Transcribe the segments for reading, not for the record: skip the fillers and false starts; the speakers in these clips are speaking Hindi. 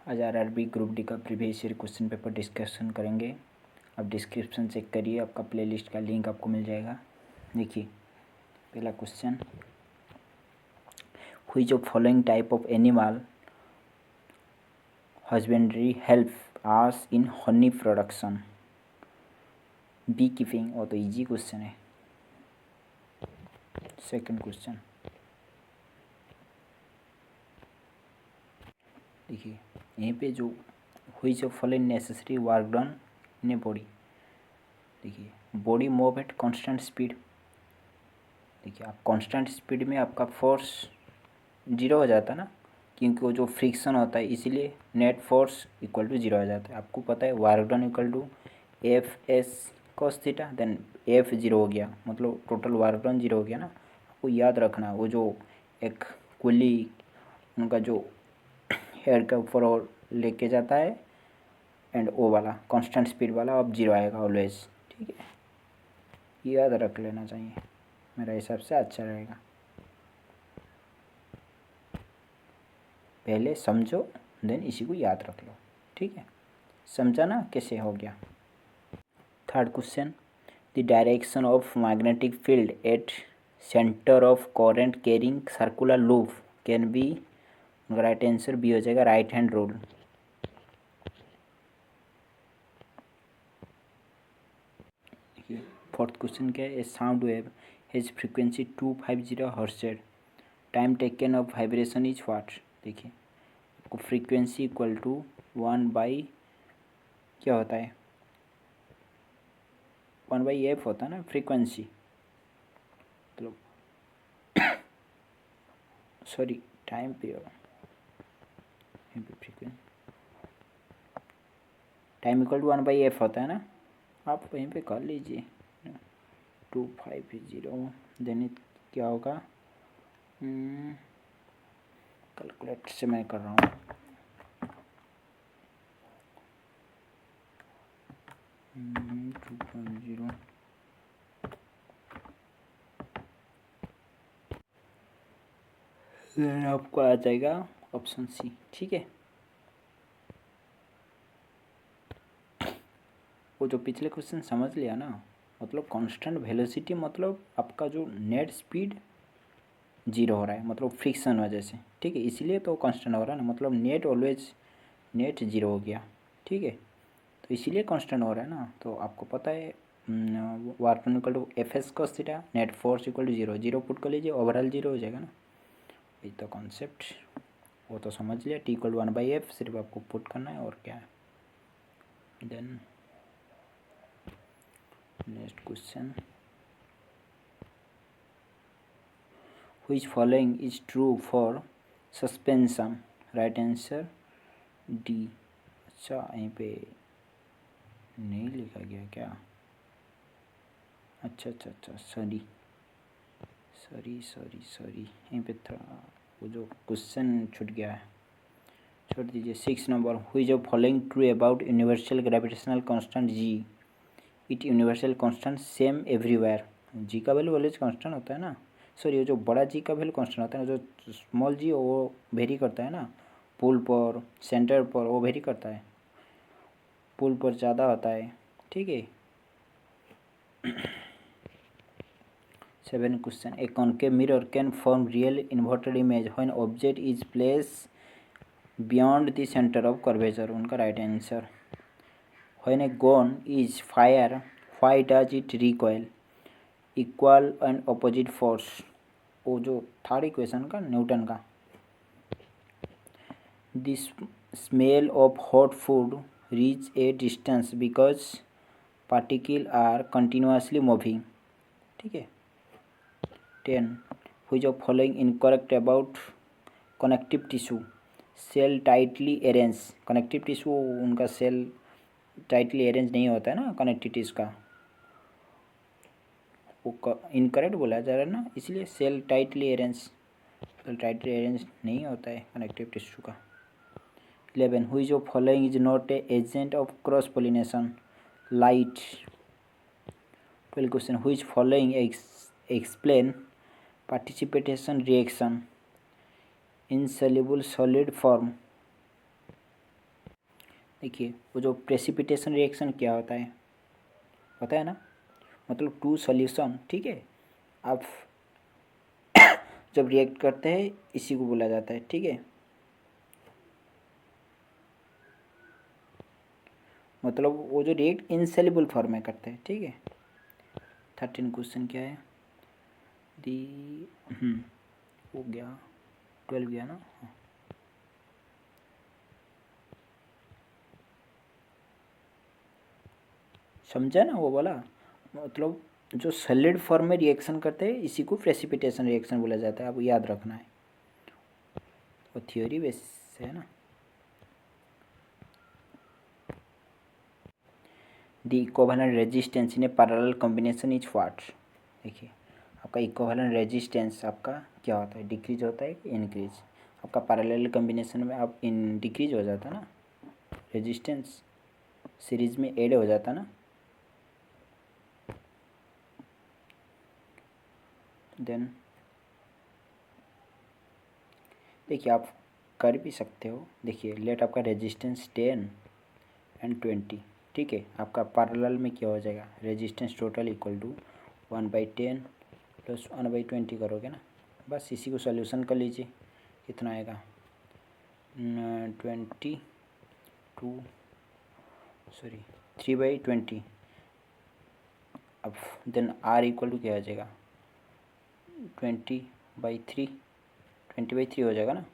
आज आरआरबी ग्रुप डी का previous year question paper discussion करेंगे। आप डिस्क्रिप्शन चेक करिए, आपका प्लेलिस्ट का लिंक आपको मिल जाएगा। देखिए पहला question, which of following type of animal husbandry help us in honey production. Bee keeping, वो तो इजी क्वेश्चन है। सेकंड क्वेश्चन देखिए यहीं पे जो which of following necessary work done in a body. देखिए body move at constant speed. देखिए आप कांस्टेंट स्पीड में आपका फोर्स जीरो हो जाता है ना, क्योंकि वो जो फ्रिक्शन होता है इसीलिए net force equal to zero हो जाता है। आपको पता है work done equal to F S cos theta, then F zero हो गया, मतलब टोटल वर्क डन जीरो हो गया ना। आपको याद रखना वो जो एक कुली उनका जो हेड के ऊपर और लेके जाता है एंड ओ वाला कांस्टेंट स्पीड वाला अब जीरो आएगा ऑलवेज। ठीक है, याद रख लेना चाहिए, मेरा हिसाब से अच्छा रहेगा। पहले समझो देन इसी को याद रख लो। ठीक है, समझा ना कैसे हो गया। Third question, the direction of magnetic field at centre of current carrying circular loop can be. Right answer B हो जाएगा, right hand rule. Fourth question क्या है, a sound wave has frequency 250 hertz, time taken of vibration is what. देखिए आपको फ्रीक्वेंसी इक्वल टू 1/, क्या होता है 1/f होता है ना फ्रीक्वेंसी, मतलब सॉरी टाइम पे frequency time equal to 1/f होता है ना, आप वहीं पे कर लीजिए 250 देन क्या होगा, कैलकुलेट से मैं कर रहा हूँ। 250 देन आपको आ जाएगा ऑप्शन सी। ठीक है, वो जो पिछले क्वेश्चन समझ लिया ना, मतलब कांस्टेंट वेलोसिटी मतलब आपका जो नेट स्पीड जीरो हो रहा है, मतलब फ्रिक्शन वजह से। ठीक है, इसलिए तो कांस्टेंट हो रहा है ना, मतलब नेट ऑलवेज नेट जीरो हो गया। ठीक है, तो इसीलिए कांस्टेंट हो रहा है ना। तो आपको पता है work done equal to F S cos theta, net force equal to zero, zero put कर लीजिए ओवरऑल जीरो हो जाएगा ना। ये तो कॉन्सेप्ट वो तो समझ लिया, टी इक्वल टू 1/f सिर्फ आपको पुट करना है और क्या है। Then next question, which following is true for suspension। Right answer D. अच्छा यहीं पे नहीं लिखा गया क्या, अच्छा अच्छा अच्छा सॉरी सॉरी सॉरी सॉरी, यहीं पे था वो जो क्वेश्चन छूट गया है, छोड़ दीजिए। 6 number, which of following true about universal gravitational constant G. It universal constant same everywhere. G का वैल्यू ऑलवेज कांस्टेंट होता है ना, सॉरी जो बड़ा जी का वैल्यू कांस्टेंट होता है ना, जो स्मॉल जी वो वेरी करता है ना, पुल पर सेंटर पर वो वेरी करता है, पुल पर ज़्यादा होता है। ठीक है। 7 question, a concave mirror can form real inverted image when object is place beyond the centre of curvature. उनका right answer, when a gun is fire why does it recoil, equal and opposite force. वो जो थर्ड इक्वेशन का न्यूटन का। This smell of hot food reach a distance because particle are continuously moving. ठीक है। 10, which of following incorrect about connective tissue, cell tightly arrange. Connective tissue उनका सेल टाइटली अरेंज नहीं होता है ना कनेक्टिव टिश्यू का, वो इनकरेक्ट बोला जा रहा है ना, इसलिए cell tightly arrange, cell tightly arrange नहीं होता है कनेक्टिव टिश्यू का। 11, which of following is not a agent of cross pollination, light. 12 question, which following explain participation reaction, insoluble solid form। देखिए वो जो प्रेसिपिटेशन रिएक्शन क्या होता है, पता है ना, मतलब टू सॉल्यूशन, ठीक है। आप जब रिएक्ट करते हैं इसी को बोला जाता है, ठीक है। मतलब वो जो रिएक्ट इनसेल्युबल फॉर्म में करते हैं, ठीक है। 13 क्वेश्चन क्या है, दी हो गया, 12 गया ना। हाँ। समझा ना वो बोला, मतलब जो सॉलिड फॉर्म में रिएक्शन करते हैं इसी को प्रेसिपिटेशन रिएक्शन बोला जाता है, आपको याद रखना है, वो थ्योरी बेस है ना। The equivalent resistance in a parallel combination is what. देखिए आपका इक्विवेलेंट रेजिस्टेंस आपका क्या होता है, डिक्रीज होता है कि इंक्रीज। आपका पैरेलल कॉम्बिनेशन में आप इन डिक्रीज हो जाता ना, रेजिस्टेंस सीरीज में ऐड हो जाता ना। देन देखिए आप कर भी सकते हो, देखिए लेट आपका रेजिस्टेंस 10 एंड 20, ठीक है। आपका पैरेलल में क्या हो जाएगा, resistance total equal to 1/10 plus 1/20 करोगे ना, बस इसी को सॉल्यूशन कर लीजिए, कितना आएगा 3/20। अब देन आर इक्वल टू क्या आ जाएगा 20/3 हो जाएगा ना,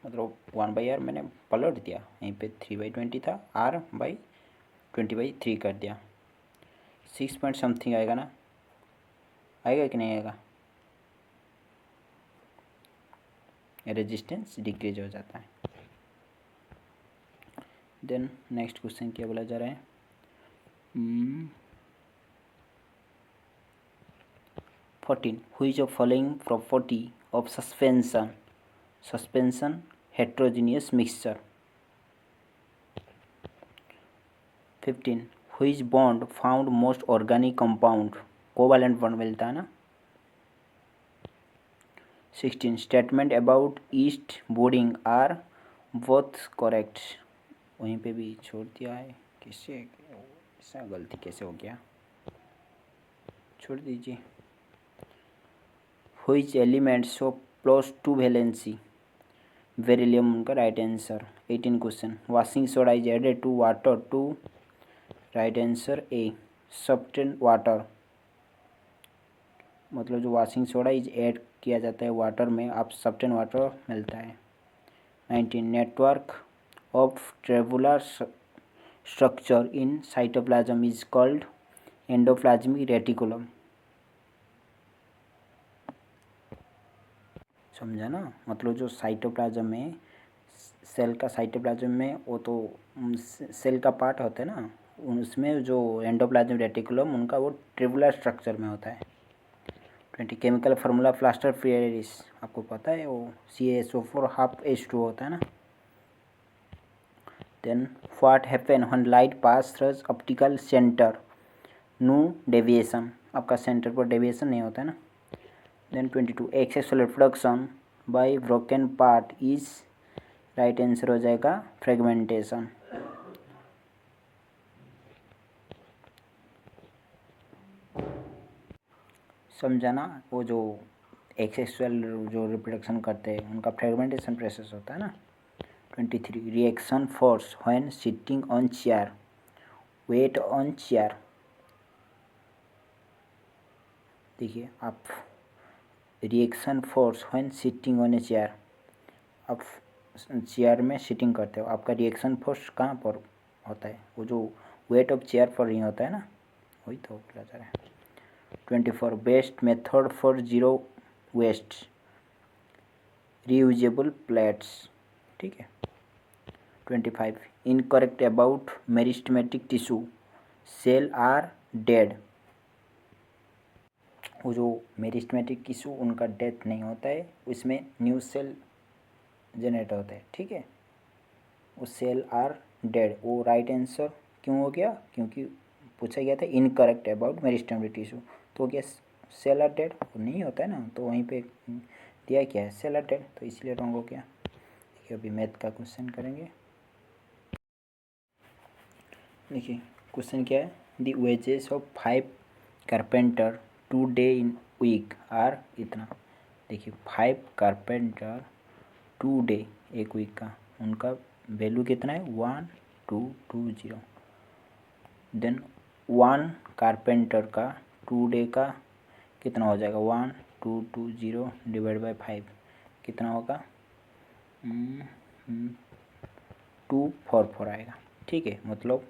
मतलब 1/r मैंने पलट दिया, यहीं पे 3/20 था, r/20/3 कर दिया, 6 पॉइंट समथिंग आएगा ना, आएगा कि नहीं आएगा, रेजिस्टेंस डिक्रीज हो जाता है। देन नेक्स्ट क्वेश्चन क्या बोला जा रहा है, 14 which of following property of suspension heterogeneous mixture. 15 which bond found most organic compound, covalent bond मिलता है ना। 16 statement about east boarding are both correct. वहीं पे भी छोड़ दिया है, कैसे ऐसा गलती कैसे हो गया, छोड़ दीजिए। Which elements of +2 valency, beryllium उनका right answer. 18 question washing soda is added to water to, right answer a substance water, मतलब जो वॉशिंग सोडा इज ऐड किया जाता है वाटर में, आप सब्सटेंट वाटर मिलता है। 19 network of tubular structure in cytoplasm is called endoplasmic reticulum. समझा ना, मतलब जो साइटोप्लाज्म में सेल का साइटोप्लाज्म में वो तो सेल का पार्ट होता है ना, उसमें जो एंडोप्लाज्मिक रेटिकुलम उनका वो ट्रिबुलर स्ट्रक्चर में होता है। 20 केमिकल फार्मूला प्लास्टर पेरिस, आपको पता है वो CaSO4 ½ H2 होता है ना। Then what happen when light pass through optical centre, no deviation, आपका सेंटर पर डेविएशन नहीं होता है ना। Then 22 asexual reproduction by broken part is, right answer हो जाएगा फ्रेगमेंटेशन। समझा ना, वो जो एक्सेसुअल जो रिप्रोडक्शन करते हैं उनका फ्रेगमेंटेशन प्रोसेस होता है ना। 23 reaction force when sitting on chair, weight on chair. देखिए आप reaction force when sitting on a chair, आप चेयर में सिटिंग करते हो, आपका रिएक्शन फोर्स कहाँ पर होता है, वो जो वेट ऑफ चेयर पर ही होता है ना, वही तो बोला जा रहा है। 24 best method for zero waste, reusable plates, ठीक है। 25 incorrect about meristematic tissue, cell are dead, वो जो मेरिस्टेमेटिक टिश्यू उनका डेथ नहीं होता है, उसमें न्यू सेल जनरेट होता है, ठीक है। वो सेल आर डेड, वो राइट आंसर क्यों हो गया, क्योंकि पूछा गया था इनकरेक्ट अबाउट मेरिस्टेमेटिक टिश्यू, तो क्या सेल आर डेड नहीं होता है ना, तो वहीं पे दिया क्या है सेल आर डेड, तो इसलिए रॉन्ग हो गया। देखिए अभी मैथ का क्वेश्चन करेंगे। देखिए क्वेश्चन क्या है, the wages of 5 carpenter 2 day in week are इतना। देखिए 5 कारपेंटर 2 डे एक वीक का, उनका वैल्यू कितना है 1220। देन 1 कारपेंटर का 2 डे का कितना हो जाएगा 1220 डिवाइड बाई 5 कितना होगा 244 आएगा। ठीक है, मतलब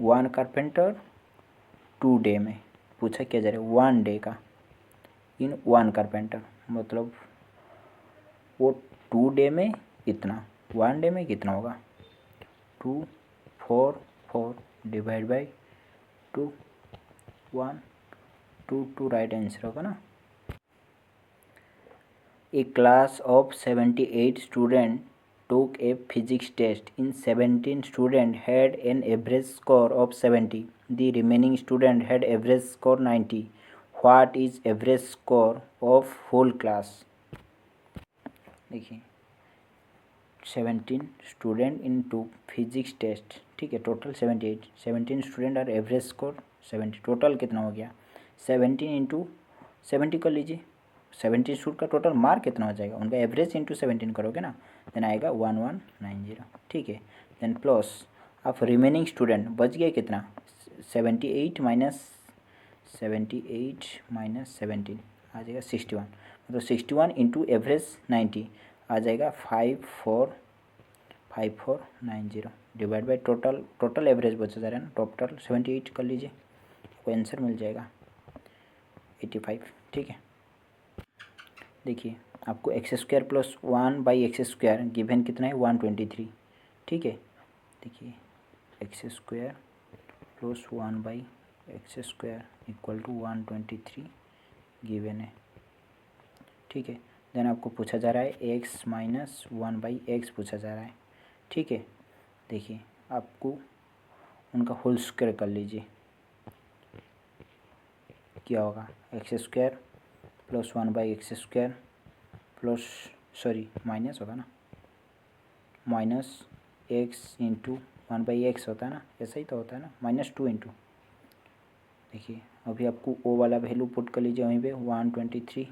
1 कारपेंटर 2 डे में पूछा क्या जा रहा है 1 डे का इन 1 कारपेंटर, मतलब वो 2 डे में इतना, 1 डे में कितना होगा 244 डिवाइड बाई 2 122 राइट आंसर होगा ना। A class of 78 students took a physics test. In 17 students had an average score of 70. The remaining student had average score 90. What is average score of whole class? देखिए 17 student in two physics test, ठीक है, टोटल 78, 17 स्टूडेंट और एवरेज स्कोर 70, टोटल कितना हो गया 17 इंटू 70 कर लीजिए, 17 स्टूडेंट का टोटल मार्क कितना हो जाएगा, उनका एवरेज इंटू 17 करोगे ना, देन आएगा 1190। ठीक है, देन प्लस अब रिमेनिंग स्टूडेंट बच गया कितना 78 माइनस 17 आ जाएगा 61, मतलब 61 इंटू एवरेज 90 आ जाएगा 5490 डिवाइड बाई टोटल एवरेज बचा जा रहा है ना, टोटल 78 कर लीजिए, आपको आंसर मिल जाएगा 85। ठीक है, देखिए आपको x square plus 1/x² given कितना है 123। ठीक है, देखिए x square plus 1/x² equal to 123 given है। ठीक है, देन आपको पूछा जा रहा है x माइनस 1/x पूछा जा रहा है। ठीक है, देखिए आपको उनका होल स्क्वायर कर लीजिए, क्या होगा x square plus 1/x² plus minus होगा ना, माइनस x इंटू 1/x होता है ना, ऐसा ही तो होता है ना, -2 इंटू, देखिए अभी आपको ओ वाला वैल्यू पुट कर लीजिए वहीं पे 123,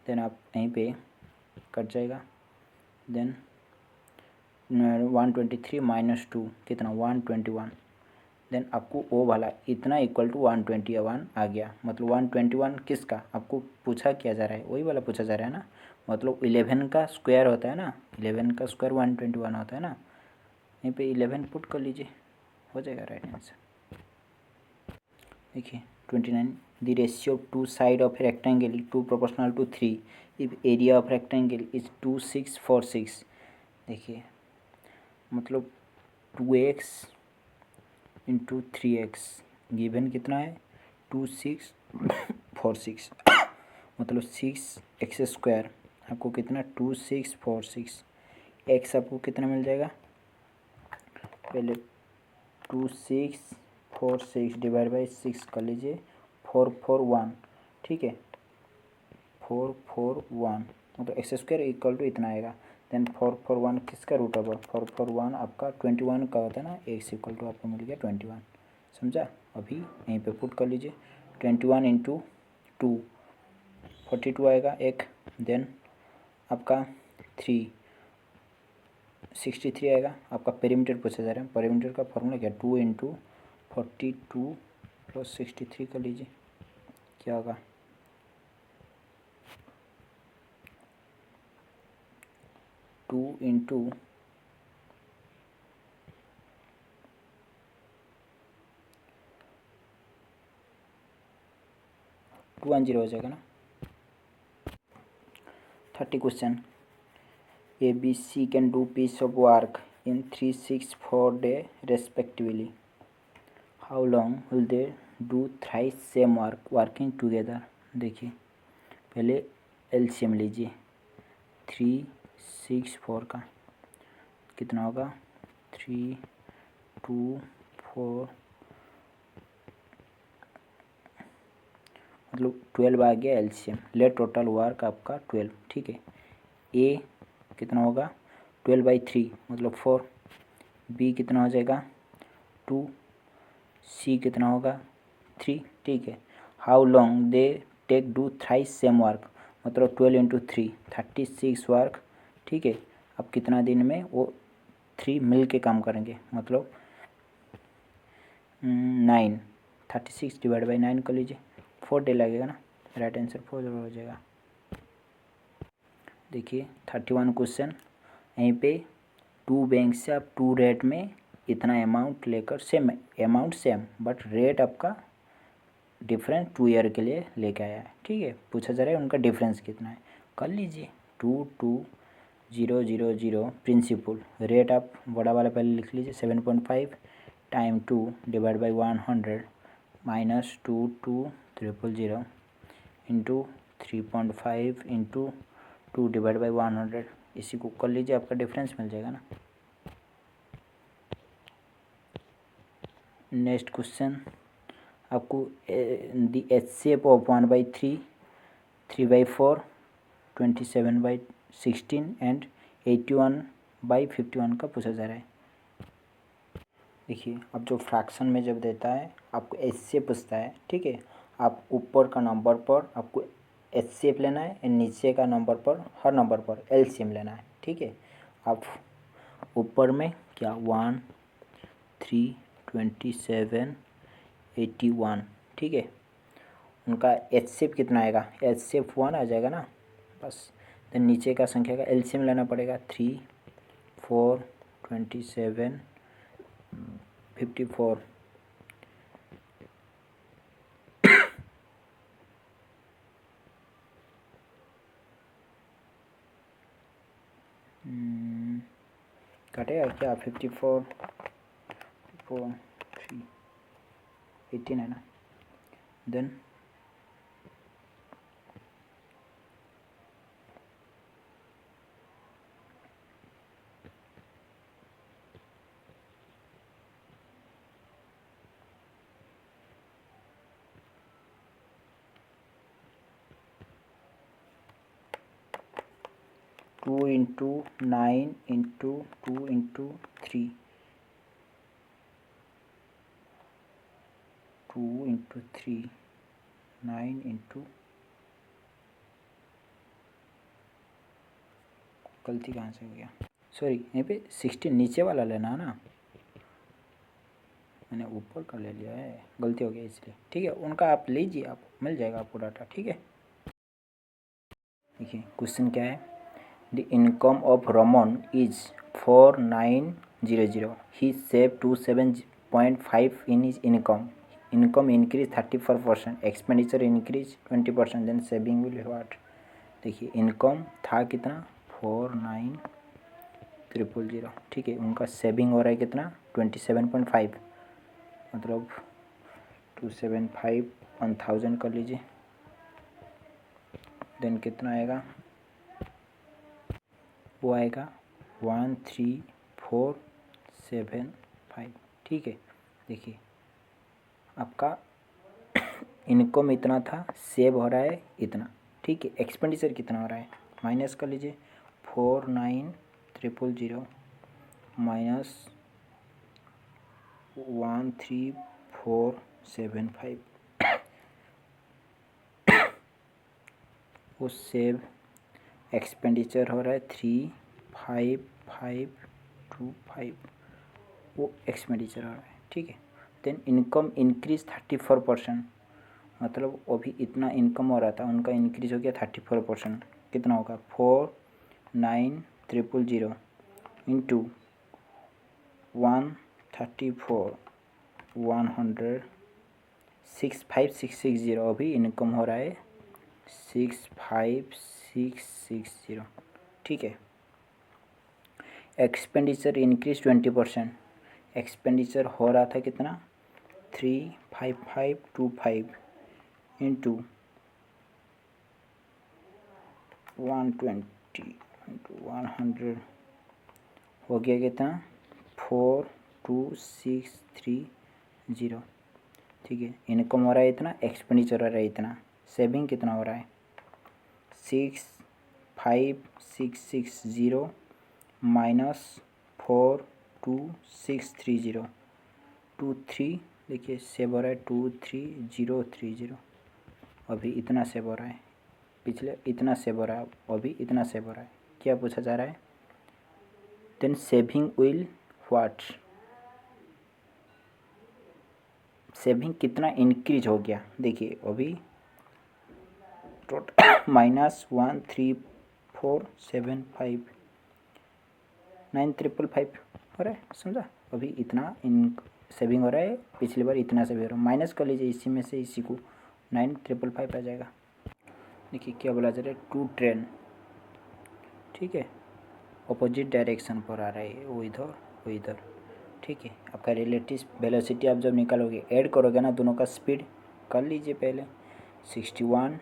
देन आप यहीं पे कट जाएगा, देन 123 माइनस 2 कितना 121, देन आपको ओ वाला इतना इक्वल टू 121 आ गया, मतलब 121 किसका आपको पूछा क्या जा रहा है, वही वाला पूछा जा रहा है ना, मतलब 11 का स्क्वायर होता है ना, 11 का स्क्वायर 121 होता है ना, यहीं पे 11 पुट कर लीजिए, हो जाएगा राइट आंसर। देखिए 29, the ratio of 2 side of rectangle 2 proportional to 3 if area of rectangle is 2646। देखिए मतलब 2x इंटू 3x गिवन कितना है 2646 मतलब 6x² आपको कितना 2646, x आपको कितना मिल जाएगा, पहले 2646 डिवाइड बाई 6 कर लीजिए 441। ठीक है, 441 मतलब x² इक्वल टू इतना आएगा, देन 441 किसका रूट होगा 441 आपका 21 का होता है ना, x इक्वल टू आपको मिल गया 21, समझा। अभी यहीं पे पुट कर लीजिए 21 इंटू 2 42 आएगा एक, देन आपका 3 63 आएगा, आपका पेरीमीटर पूछा जा रहा है, पेरीमीटर का फॉर्मूला क्या 2 इंटू 42 प्लस 63 कर लीजिए, क्या होगा 2 इंटू 210 हो जाएगा ना। 30 question, ABC can do piece of work in 3, 6, 4 day respectively. How long will they do thrice same work working together? देखिए पहले एलसीएम लीजिए 3, 6, 4 का कितना होगा 3, 2, 4 मतलब 12 आ गया एलसीएम, लेट टोटल वर्क आपका 12। ठीक है, ए कितना होगा 12/3 मतलब 4, बी कितना हो जाएगा 2, सी कितना होगा 3, ठीक है। How long they take do thrice same work, मतलब 12 इंटू 3 36 वर्क, ठीक है। अब कितना दिन में वो 3 मिल के काम करेंगे, मतलब 9, 36 डिवाइड बाई 9 कर लीजिए, 4 डे लगेगा ना, राइट आंसर 4 हो जाएगा। देखिए 31 क्वेश्चन, यहीं पे 2 बैंक से आप 2 रेट में इतना अमाउंट लेकर same amount same but rate आपका डिफरेंस 2 ईयर के लिए लेके आया है, ठीक है। पूछा जा रहा है उनका डिफरेंस कितना है, कर लीजिए 22000 प्रिंसिपल रेट आप बड़ा वाला पहले लिख लीजिए 7.5 time 2 divide by 100 minus 22000 into 3.5 into 2 divide by 100, इसी को कर लीजिए, आपका डिफरेंस मिल जाएगा ना। नेक्स्ट क्वेश्चन, आपको दी HCF ऑफ 1/3, 3/4, 27/16 एंड 81/51 का पूछा जा रहा है। देखिए अब जो फ्रैक्शन में जब देता है आपको HCF पूछता है, ठीक है। आप ऊपर का नंबर पर आपको HCF लेना है और नीचे का नंबर पर हर नंबर पर LCM लेना है, ठीक है। आप ऊपर में क्या 1, 3, 27, 81, ठीक है। उनका HCF कितना आएगा, HCF 1 आ जाएगा ना, बस। देन नीचे का संख्या का LCM लेना पड़ेगा, 3, 4, 27, 54, कटेगा क्या 54, 4, 3, 18 है ना। Then 2 into 9 into 2 into 3, 2 into 3, 9 into, गलती कहाँ से हो गया, सॉरी यहीं पे 16 नीचे वाला लेना है ना, मैंने ऊपर का ले लिया है, गलती हो गया इसलिए, ठीक है। उनका आप लीजिए, आप मिल जाएगा आपको डाटा, ठीक है। देखिए क्वेश्चन क्या है, the income of Raman is 4900, he save 27.5 in his income increase 34%, expenditure increase 20%, then saving will what. देखिए इनकम था कितना 49,000, ठीक है। उनका सेविंग हो रहा है कितना 27.5, मतलब 275 1000 कर लीजिए, देन कितना आएगा, वो आएगा 13475, ठीक है। देखिए आपका इनकम इतना था, सेव हो रहा है इतना, ठीक है। एक्सपेंडिचर कितना हो रहा है माइनस कर लीजिए, 49,000 माइनस 13475, वो सेव एक्सपेंडिचर हो रहा है 35525, वो एक्सपेंडिचर हो रहा है, ठीक है। देन इनकम इंक्रीज 34%, मतलब अभी इतना इनकम हो रहा था, उनका इंक्रीज हो गया 34%, कितना होगा 49,000 इंटू 134 100 65660, अभी इनकम हो रहा है 65660, ठीक है। एक्सपेंडिचर इंक्रीज 20%, एक्सपेंडिचर हो रहा था कितना 35525 इंटू 120 इंटू 100 हो गया कितना 42630, ठीक है। इनकम हो रहा है इतना, एक्सपेंडिचर हो रहा है इतना, सेविंग कितना हो रहा है 65660 माइनस 42630, 23 देखिए सेव हो रहा है 23030, अभी इतना सेव हो रहा है, पिछले इतना सेव हो रहा है, अभी इतना सेव हो रहा है। क्या पूछा जा रहा है? Then saving will what, saving कितना इंक्रीज हो गया। देखिए अभी टोटल -13475 हो रहा है, समझा। अभी इतना इन सेविंग हो रहा है, पिछली बार इतना सेविंग हो रहा है, माइनस कर लीजिए इसी में से इसी को, 9555 आ जाएगा। देखिए क्या बोला जा रहा है, टू ट्रेन, ठीक है, अपोजिट डायरेक्शन पर आ रहा है, वो इधर, ठीक है। आपका रिलेटिव वेलोसिटी आप जब निकालोगे, ऐड करोगे ना दोनों का स्पीड, कर लीजिए पहले, 61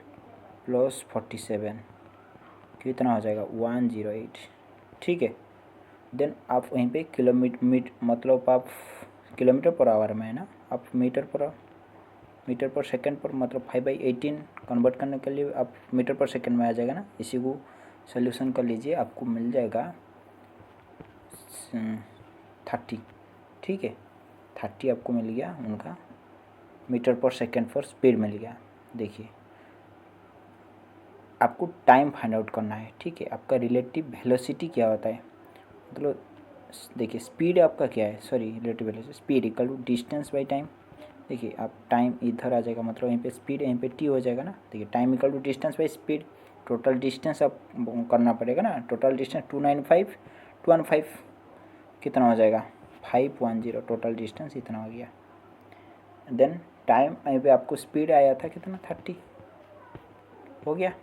+ 47 कितना हो जाएगा, 108, ठीक है। देन आप वहीं पे मतलब आप किलोमीटर पर आवर में है ना, आप मीटर पर सेकंड पर, मतलब 5/18 कन्वर्ट करने के लिए आप मीटर पर सेकंड में आ जाएगा ना। इसी को सोल्यूशन कर लीजिए, आपको मिल जाएगा 30, ठीक है, 30 आपको मिल गया, उनका मीटर पर सेकंड पर स्पीड मिल गया। देखिए आपको टाइम फाइंड आउट करना है, ठीक है। आपका रिलेटिव वेलोसिटी क्या होता है, मतलब देखिए स्पीड आपका क्या है, sorry relative velocity, speed equal to distance by time. देखिए आप टाइम इधर आ जाएगा, मतलब यहीं पे स्पीड, यहीं पे टी हो जाएगा ना। देखिए time equal to distance by speed, total distance आप करना पड़ेगा ना, टोटल डिस्टेंस 295 कितना हो जाएगा, 510, टोटल डिस्टेंस इतना हो गया। देन टाइम यहीं पे आपको स्पीड आया था कितना, 30 हो गया,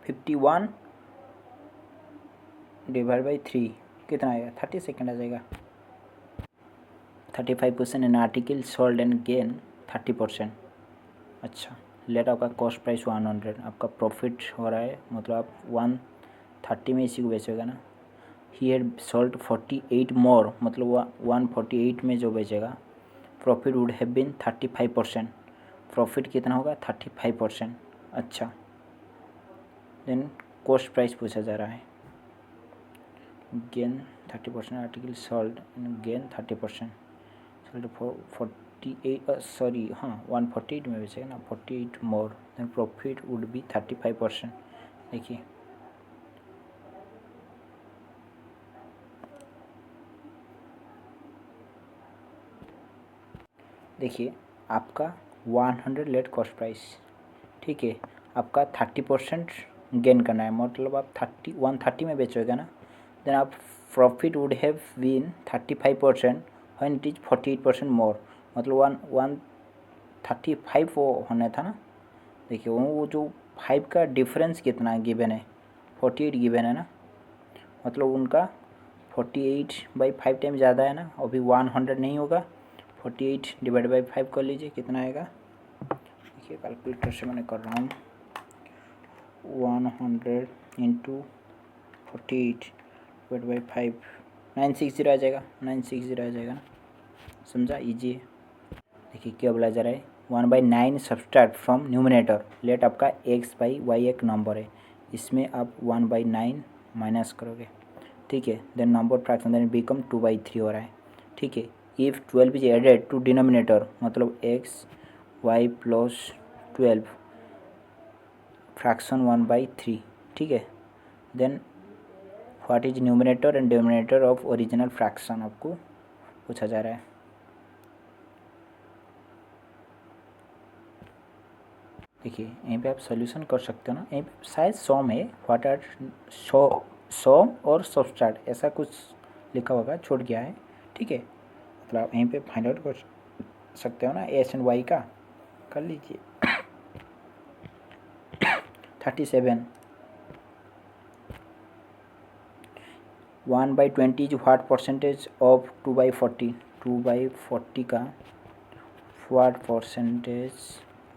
51 डिवाइड बाई 3 कितना आएगा, 30 सेकेंड आ जाएगा। 35% in article sold and gain 30%। अच्छा, लेट आपका कॉस्ट प्राइस 100, आपका प्रॉफिट हो रहा है, मतलब आप 130 में इसी को बेचेगा ना। ही हैड सोल्ड 48 मोर, मतलब वह 148 में जो बेचेगा, profit would have been 35%, profit कितना होगा, 35%। अच्छा, देन कॉस्ट प्राइस पूछा जा रहा है, gain 30%, article sold and gain 30%, sold 48 sorry हाँ 148 में बेचेगा ना, 48 मोर, देन प्रॉफिट वुड बी 35%। देखिए देखिए आपका 100 लेट कॉस्ट प्राइस, ठीक है, आपका 30% गेन करना है, मतलब आप 130 में बेचोगे ना, देन आप profit would have been 35% when it is 48% more, मतलब 135 वो होना था ना। देखिए वो जो 5 का डिफरेंस कितना गिवन है, 48 गिवन है ना, मतलब उनका 48/5 टाइम ज़्यादा है ना, अभी 100 नहीं होगा, 48 डिवाइड बाई 5 कर लीजिए, कितना आएगा। देखिए कैलकुलेटर से मैंने कर रहा हूँ, 100 इंटू 48 डिवाइड बाई 5, 960 आ जाएगा, 960 आ जाएगा ना, समझा, ईजी है। देखिए क्या बोला जा रहा है, 1/9 सब्सट्रैक्ट फ्रॉम न्यूमिनेटर, लेट आपका x/y एक नंबर है, इसमें आप 1/9 माइनस करोगे, ठीक है। Then number fraction then become 2/3 हो रहा है, ठीक है। If 12 is added to denominator, मतलब x/y + 12 फ्रैक्शन 1/3, ठीक है। Then what is numerator and denominator of original fraction, आपको पूछा जा रहा है। देखिए यहीं पे आप सॉल्यूशन कर सकते हो ना, यहीं पे शायद सॉम है, व्हाट आर सॉम और सब्सट्रैक्ट ऐसा कुछ लिखा होगा, छूट गया है, ठीक है। मतलब आप यहीं पे फाइंड आउट कर सकते हो ना, एस एंड वाई का कर लीजिए। 37 1/20 इज व्हाट परसेंटेज ऑफ 2/40, 2/40 का व्हाट परसेंटेज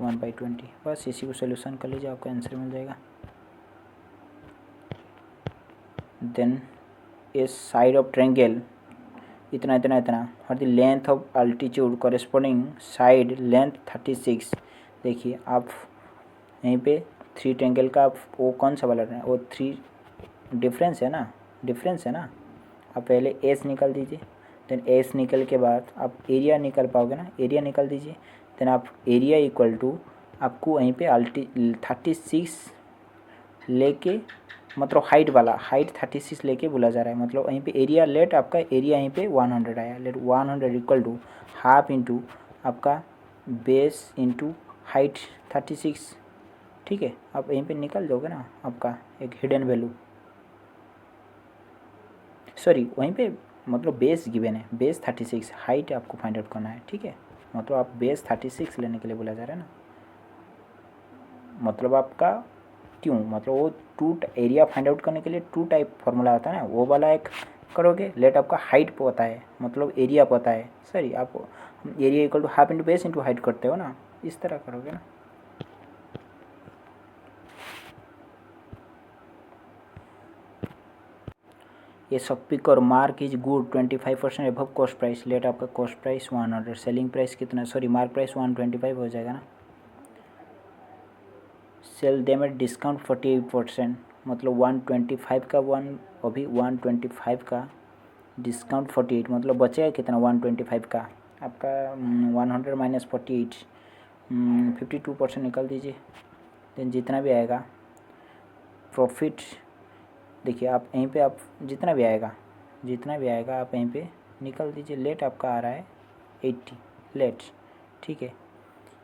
1/20, बस इसी को सोल्यूशन कर लीजिए, आपका आंसर मिल जाएगा। Then a side of triangle इतना इतना इतना, और the length of altitude corresponding side length 36। देखिए आप यहीं पे 3 ट्रायंगल का आप वो कौन सा वाला वो 3 डिफरेंस है ना, आप पहले एस निकाल दीजिए, देन एस निकल के बाद आप एरिया निकल पाओगे ना, एरिया निकल दीजिए। देन आप एरिया इक्वल टू आपको वहीं पे 36 लेके मतलब हाइट वाला, हाइट 36 लेके बोला जा रहा है, मतलब वहीं पे एरिया लेट आपका एरिया यहीं पे 100 आया। Let 100 equal to half into आपका बेस इंटू हाइट 36। ठीक है, आप यहीं पे निकल जाओगे ना आपका एक हिडन वैल्यू, सॉरी वहीं पे मतलब बेस गिवन है, बेस 36, हाइट आपको फाइंड आउट करना है। ठीक है, मतलब आप बेस 36 लेने के लिए बोला जा रहा है ना, मतलब आपका क्यों, मतलब वो टू एरिया फाइंड आउट करने के लिए टू टाइप फार्मूला आता है ना, वो वाला एक करोगे। लेट आपका हाइट पता है, मतलब एरिया पता है, सॉरी आप area equal to half into base into height करते हो ना, इस तरह करोगे ना। ये सब पिक और mark is good 25% above cost price. Let आपका कॉस्ट प्राइस 100, सेलिंग प्राइस कितना, सॉरी मार्क प्राइस 125 हो जाएगा ना। सेल देम एट डिस्काउंट 48%, मतलब 125 का अभी 125 का डिस्काउंट 48, मतलब बचेगा कितना 125 का आपका 100 माइनस 48, 52% निकाल दीजिए। देन जितना भी आएगा प्रॉफिट, देखिए आप यहीं पे आप जितना भी आएगा आप यहीं पे निकाल दीजिए। लेट आपका आ रहा है 80 लेट। ठीक है,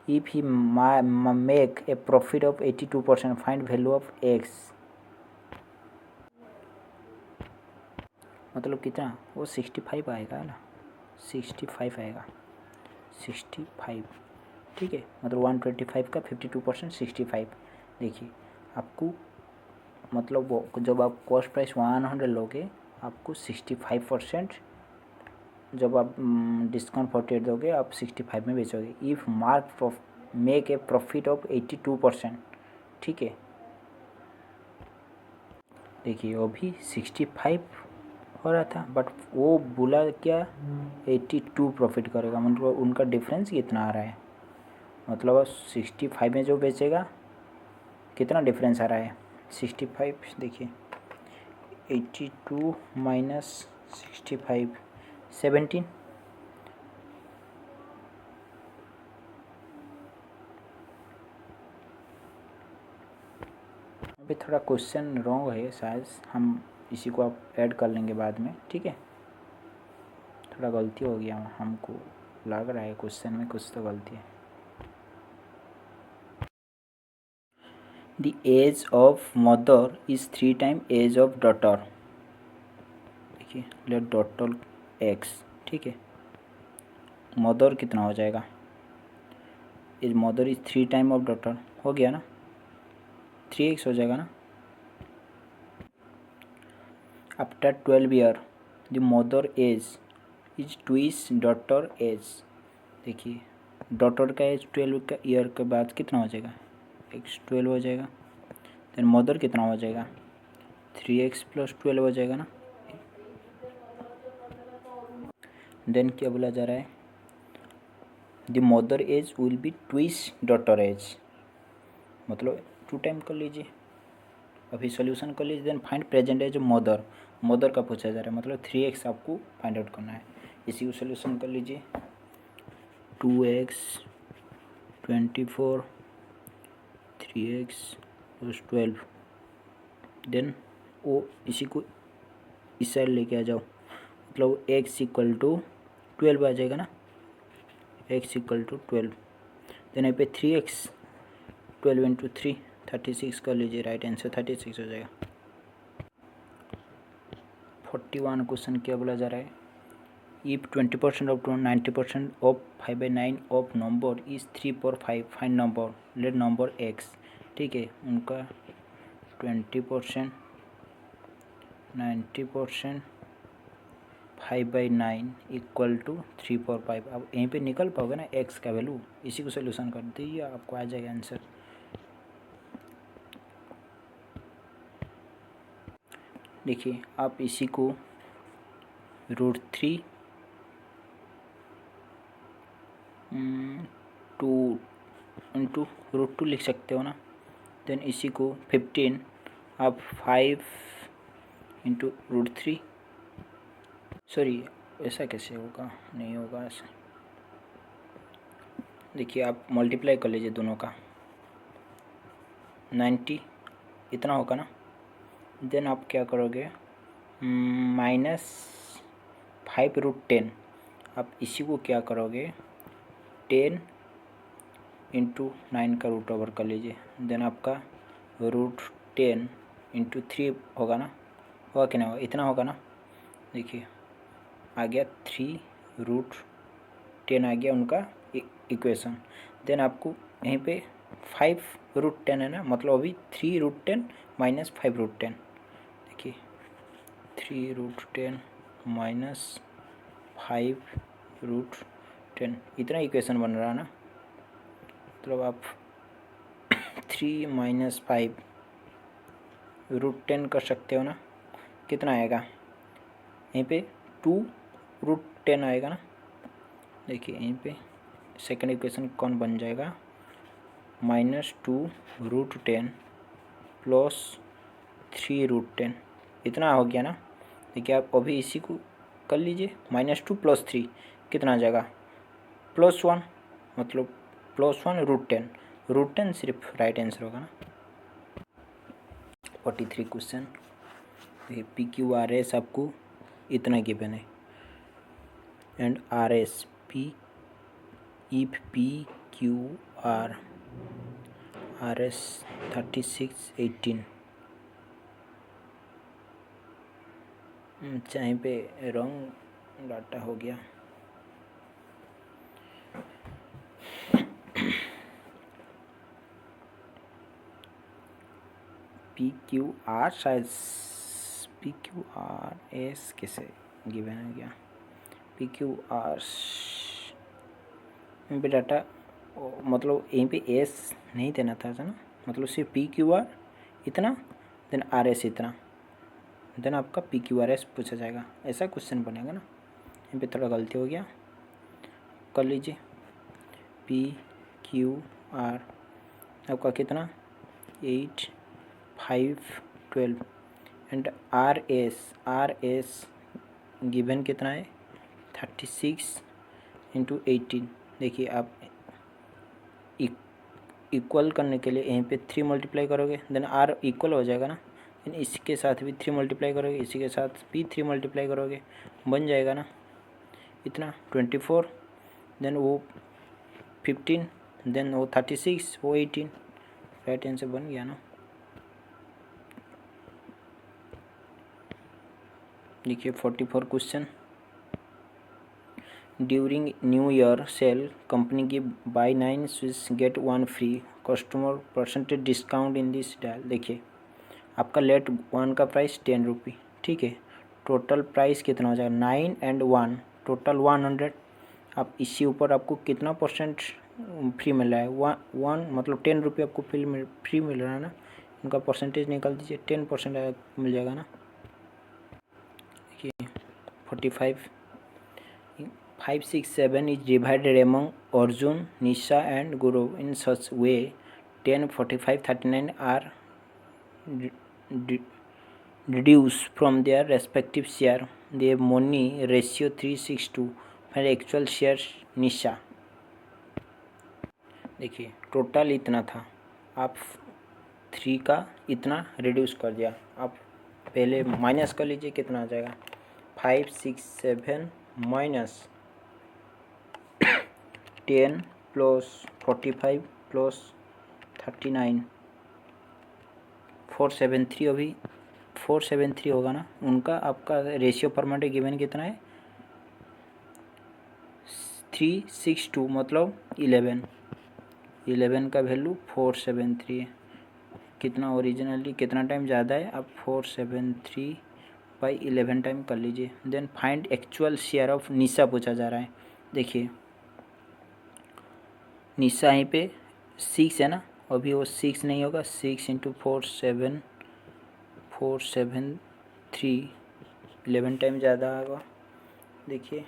if he make a profit of 82%, find value of x, मतलब कितना वो 65 आएगा ना, 65 आएगा, 65। ठीक है, मतलब 125 का 52% 65। देखिए आपको मतलब वो जब आप कॉस्ट प्राइस 100 लोगे आपको 65%, जब आप डिस्काउंट 48 दोगे आप 65 में बेचोगे। If mark make a profit of 82%। ठीक है, देखिए वो भी 65 हो रहा था, बट वो बोला क्या 82 प्रॉफिट करेगा, मतलब उनका डिफरेंस कितना आ रहा है, मतलब 65 में जो बेचेगा कितना डिफरेंस आ रहा है 65। देखिए 82 माइनस 65 17। अभी थोड़ा क्वेश्चन रॉन्ग है शायद, हम इसी को आप ऐड कर लेंगे बाद में। ठीक है, थोड़ा गलती हो गया, हमको लग रहा है क्वेश्चन में कुछ तो गलती है। The age of mother is 3 time age of daughter. देखिए लेट डॉटर एक्स। ठीक है, मदर कितना हो जाएगा, is mother is 3 time of daughter, हो गया ना, 3x हो जाएगा ना। After 12 year the mother age is twice daughter age. देखिए डॉटर का एज 12 का ईयर के बाद कितना हो जाएगा, x 12 हो जाएगा। देन मदर कितना हो जाएगा 3x प्लस 12 हो जाएगा ना। देन क्या बोला जा रहा है, the mother age will be twice daughter age, मतलब 2 टाइम कर लीजिए, अभी सॉल्यूशन कर लीजिए। Then find present age mother, mother का पूछा जा रहा है, मतलब 3x आपको फाइंड आउट करना है। इसी को सॉल्यूशन कर लीजिए, 2x 24 3x प्लस 12। देन वो इसी को इस साइड लेके आ जाओ, मतलब x इक्वल टू 12 आ जाएगा ना, x इक्वल टू 12। देन यहाँ पे 3x 12 इंटू 3 36 कर लीजिए, राइट आंसर 36 हो जाएगा। 41 क्वेश्चन क्या बोला जा रहा है, if 20% of 90% of 5/9 of number is 3/5 find number, let number x। ठीक है, उनका 20% 90% 5/9 इक्वल टू 3/5। अब यहीं पे निकल पाओगे ना x का वैल्यू, इसी को सोल्यूशन कर दीजिए आपको आ जाएगा आंसर। देखिए आप इसी को √3 2 इंटू √2 लिख सकते हो ना। देन इसी को 15 आप 5 इंटू √3, सॉरी ऐसा कैसे होगा, नहीं होगा ऐसा। देखिए आप मल्टीप्लाई कर लीजिए दोनों का, 90 इतना होगा ना। देन आप क्या करोगे, -5√10, आप इसी को क्या करोगे 10 × 9 का रूट ओवर कर लीजिए। देन आपका √10 × 3 होगा ना, होगा कि नहीं होगा, इतना होगा ना। देखिए आ गया 3√10 आ गया उनका इक्वेशन। देन आपको यहीं पे 5√10 है ना, मतलब अभी 3√10 - 5√10। देखिए 3√10 - 5√10 इतना इक्वेशन बन रहा है ना। मतलब आप 3 - 5√10 कर सकते हो ना, कितना आएगा यहीं पे 2√10 आएगा ना। देखिए यहीं पे सेकंड इक्वेशन कौन बन जाएगा, -2√10 + 3√10 इतना हो गया ना। देखिए आप अभी इसी को कर लीजिए, -2 + 3 कितना आ जाएगा +1, मतलब +1 √10, √10 सिर्फ राइट आंसर होगा ना। 43 क्वेश्चन। PQRS आपको इतना गिवन है एंड RS इफ PQRS 3618। यहीं पे रॉन्ग डाटा हो गया। PQRS कैसे गिवन है क्या, PQRS यहाँ पे डाटा मतलब यहीं पे S नहीं देना था ना, मतलब सिर्फ PQR इतना देन RS इतना, देन आपका PQRS पूछा जाएगा, ऐसा क्वेश्चन बनेगा ना। यहाँ पे थोड़ा गलती हो गया, कर लीजिए। PQR आपका कितना 8 5 12 एंड RS गिवन कितना है 36 × 18। देखिए आप इक्वल करने के लिए यहीं पे 3 मल्टीप्लाई करोगे, देन R इक्वल हो जाएगा ना। देन इसके साथ भी 3 मल्टीप्लाई करोगे, इसी के साथ भी 3 मल्टीप्लाई करोगे, बन जाएगा ना इतना 24, देन वो 15, देन वो 36, वो 18, राइट आंसर बन गया ना। देखिए 44 question. During new year sale company give buy 9 switch get 1 free customer percentage discount in this deal. देखिए आपका लेट 1 का प्राइस 10 रुपये, ठीक है। टोटल प्राइस कितना हो जाएगा 9 एंड 1 टोटल 100। आप इसी ऊपर आपको कितना परसेंट फ्री मिल रहा है 1 मतलब 10 रुपये आपको फ्री मिल रहा है ना। उनका परसेंटेज निकाल दीजिए, 10% मिल जाएगा ना। देखिए 45 5 6 7 is divided among Arjun, Nisha and Guru in such way 10 45 39 are reduced from their respective share. The money ratio 3:6 for actual share Nisha। देखिए टोटल इतना था, आप 3 का इतना रिड्यूस कर दिया। आप पहले माइनस कर लीजिए, कितना आ जाएगा 5 6 7 -10 + 45 + 39 473, अभी 473 होगा ना उनका। आपका रेशियो परमानेंट गिवन कितना है 3:6 मतलब 11 का वैल्यू 473 है। कितना ओरिजिनली कितना टाइम ज़्यादा है, आप 473/11 टाइम कर लीजिए। Then find actual share of Nisha पूछा जा रहा है। देखिए निशा यहीं पे 6 है ना, अभी वो 6 नहीं होगा, 6 × 473 11 टाइम ज़्यादा होगा। देखिए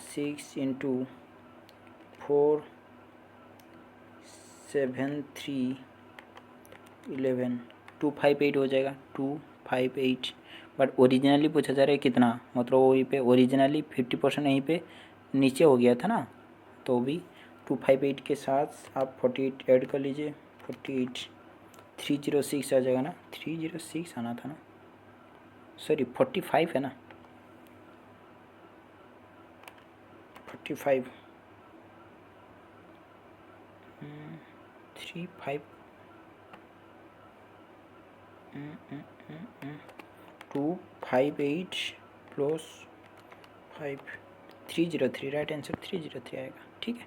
6 × 473 11 258 हो जाएगा, 258 बट ओरिजिनली पूछा जा रहा है कितना, मतलब वहीं पे ओरिजिनली 50% यहीं पे नीचे हो गया था ना, तो भी 258 के साथ आप 48 ऐड कर लीजिए, 48 306 आ जाएगा ना, 306 आना था ना, सॉरी 45 है ना, 45 35 258 प्लस 5 303, राइट आंसर 303 आएगा। ठीक है।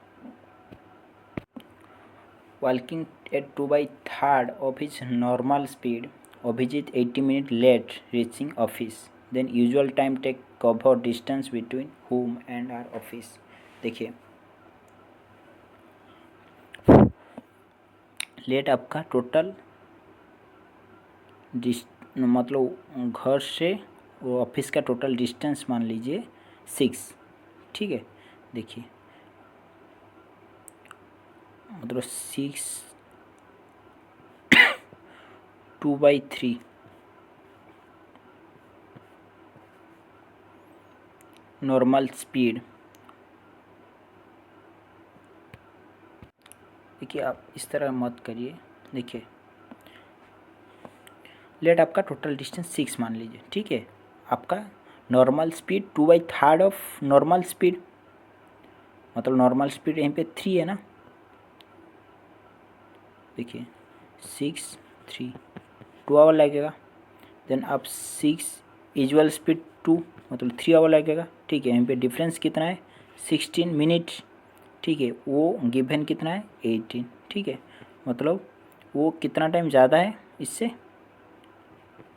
Walking at 2/3 of his normal speed, Abhijit 80 minutes late reaching office. Then usual time take cover distance between home and our office. देखिए लेट आपका टोटल मतलब घर से वो ऑफिस का टोटल डिस्टेंस मान लीजिए 6। ठीक है, देखिए मतलब 6 2/3 नॉर्मल स्पीड। देखिए आप इस तरह मत करिए, देखिए लेट आपका टोटल डिस्टेंस 6 मान लीजिए। ठीक है, आपका normal speed 2/3 of normal speed, मतलब नॉर्मल स्पीड यहीं पे 3 है ना, देखिए 6 3 2 आवर लगेगा। देन आप 6 यूजुअल स्पीड 2 मतलब 3 आवर लगेगा। ठीक है, यहाँ पे डिफरेंस कितना है 16 मिनट। ठीक है, वो गिवन कितना है 18। ठीक है, मतलब वो कितना टाइम ज़्यादा है इससे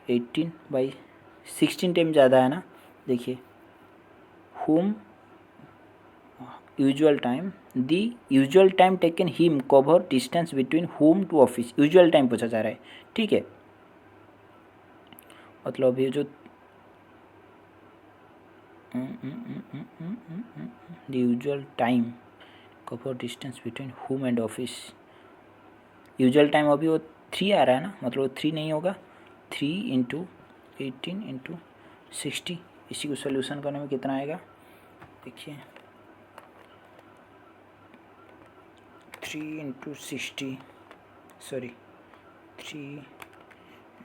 18/16 टाइम ज़्यादा है ना। देखिए home usual time, the usual time taken him cover distance between home to office, usual time पूछा जा रहा है। ठीक है, मतलब ये जो the usual time cover distance between home and office, usual time अभी वो 3 आ रहा है ना, मतलब वो 3 नहीं होगा, 3 × 18 × 60। इसी को सोल्यूशन करने में कितना आएगा, देखिए 3 × 60 सॉरी 3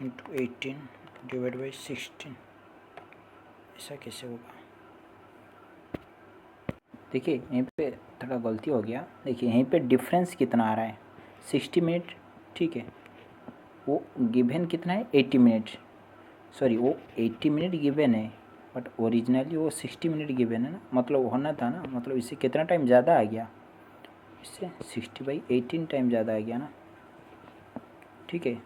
× 18 / 16, ऐसा कैसे होगा। देखिए यहीं पे थोड़ा गलती हो गया, देखिए यहीं पे डिफरेंस कितना आ रहा है 60 मिनट। ठीक है, वो गिवन कितना है 80 मिनट, सॉरी वो 80 मिनट गिवन है, बट ओरिजिनली वो 60 मिनट गिवन है ना, मतलब होना था ना, मतलब इससे कितना टाइम ज़्यादा आ गया, इससे 60/18 टाइम ज़्यादा आ गया ना। ठीक है,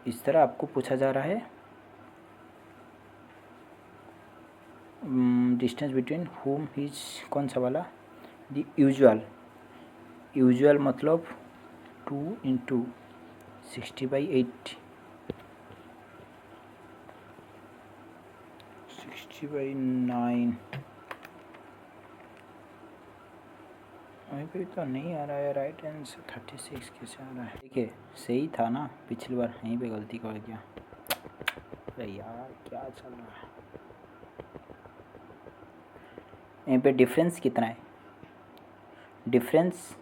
इस तरह आपको पूछा जा रहा है डिस्टेंस बिटवीन होम इज कौन सा वाला, द यूजुअल, यूजुअल मतलब 2 × 60/8 60/9। वहीं पे तो नहीं आ रहा है राइट आंसर, 36 कैसे आ रहा है। देखिए सही था ना, पिछली बार यहीं पे गलती कर दिया। अरे यार क्या चल रहा है, यहीं पे डिफरेंस कितना है, difference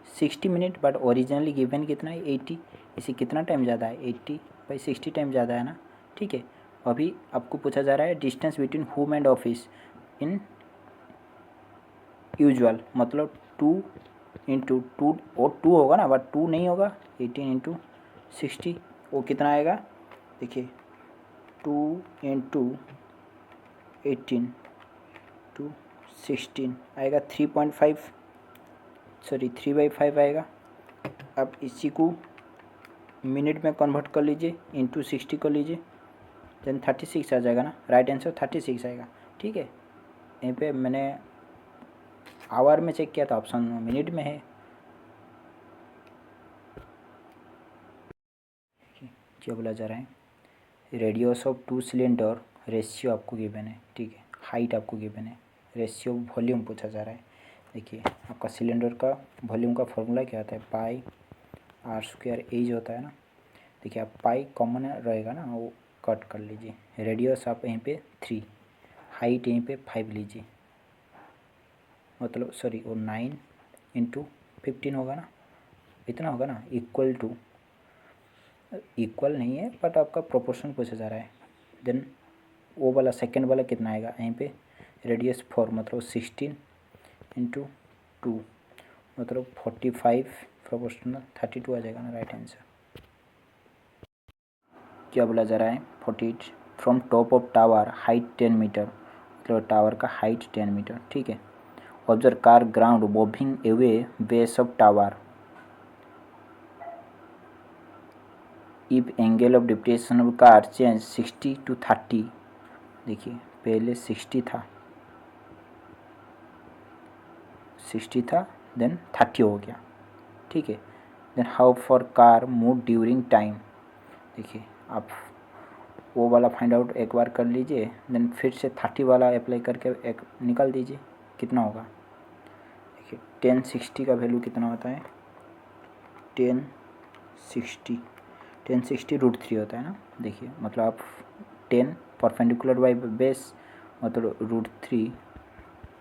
60 minute, but originally given कितना है 80, इसे कितना टाइम ज़्यादा है 80/60 टाइम ज़्यादा है ना। ठीक है, अभी आपको पूछा जा रहा है distance between home and office in usual, मतलब 2 × 2 और 2 होगा ना, बट 2 नहीं होगा, 18 × 60 वो कितना आएगा, देखिए 2 × 18 × 16 आएगा 3.5, सॉरी 3/5 आएगा। अब इसी को मिनट में कन्वर्ट कर लीजिए, इंटू 60 कर लीजिए, देन 36 आ जाएगा ना, राइट आंसर 36 आएगा। ठीक है, यहीं पे मैंने आवर में चेक किया था, ऑप्शन मिनट में है। क्या बोला जा रहा है, रेडियस ऑफ 2 सिलेंडर रेशियो आपको गिवन है। ठीक है, हाइट आपको गिवन है, रेशियो वॉल्यूम पूछा जा रहा है। देखिए आपका सिलेंडर का वॉल्यूम का फॉर्मूला क्या आता है, पाई r² एज होता है ना। देखिए आप पाई कॉमन रहेगा ना, वो कट कर लीजिए, रेडियस आप यहीं पे 3, हाइट यहीं पे 5 लीजिए, मतलब सॉरी वो 9 इंटू 15 होगा ना, इतना होगा ना, इक्वल टू, इक्वल नहीं है बट आपका प्रोपोर्शन पूछा जा रहा है। देन वो वाला सेकेंड वाला कितना आएगा, यहीं पे रेडियस 4 मतलब 16 इंटू 2 मतलब 45 प्रोपोर्शनल 32 आ जाएगा ना राइट आंसर। क्या बोला जा रहा है 48 from top of tower height 10 metre, मतलब टावर का हाइट 10 मीटर, ठीक है। Observe car ground moving away base of tower, if angle of depression of car change 60 to 30, देखिए पहले 60 था देन 30 हो गया, ठीक है। Then how far car move during time, देखिए आप वो वाला फाइंड आउट एक बार कर लीजिए, देन फिर से 30 वाला अप्लाई करके एक निकाल दीजिए कितना होगा। देखिए 1060 का वैल्यू कितना होता है, 1060 √3 होता है ना, देखिए मतलब आप 10 परपेंडिकुलर बाई बेस मतलब √3